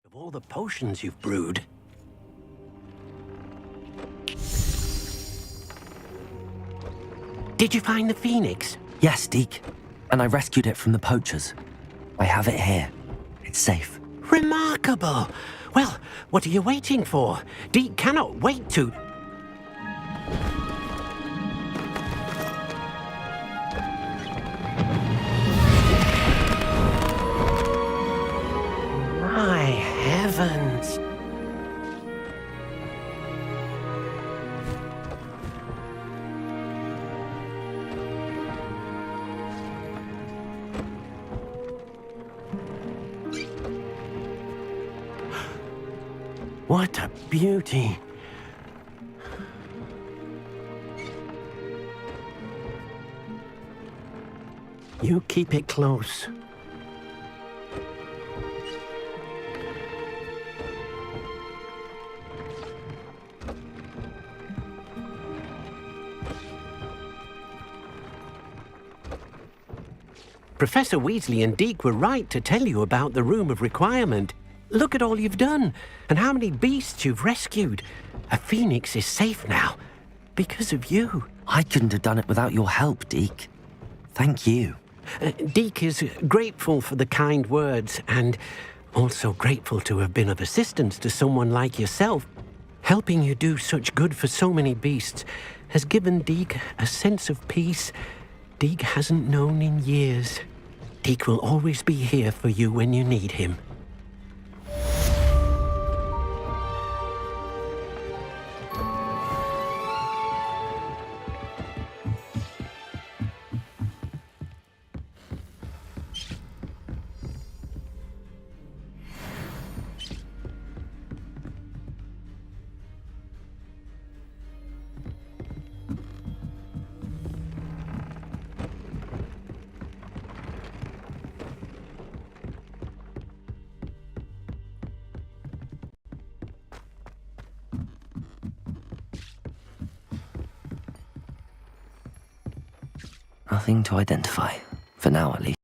Of all the potions you've brewed. Did you find the phoenix? Yes, Deke. And I rescued it from the poachers. I have it here. It's safe. Remarkable! Well, what are you waiting for? Deke cannot wait to... My heavens! What a beauty! You keep it close. Professor Weasley and Deke were right to tell you about the Room of Requirement. Look at all you've done, and how many beasts you've rescued. A phoenix is safe now, because of you. I couldn't have done it without your help, Deke. Thank you. Deke is grateful for the kind words, and also grateful to have been of assistance to someone like yourself. Helping you do such good for so many beasts has given Deke a sense of peace Deke hasn't known in years. Deke will always be here for you when you need him. Nothing to identify, for now at least.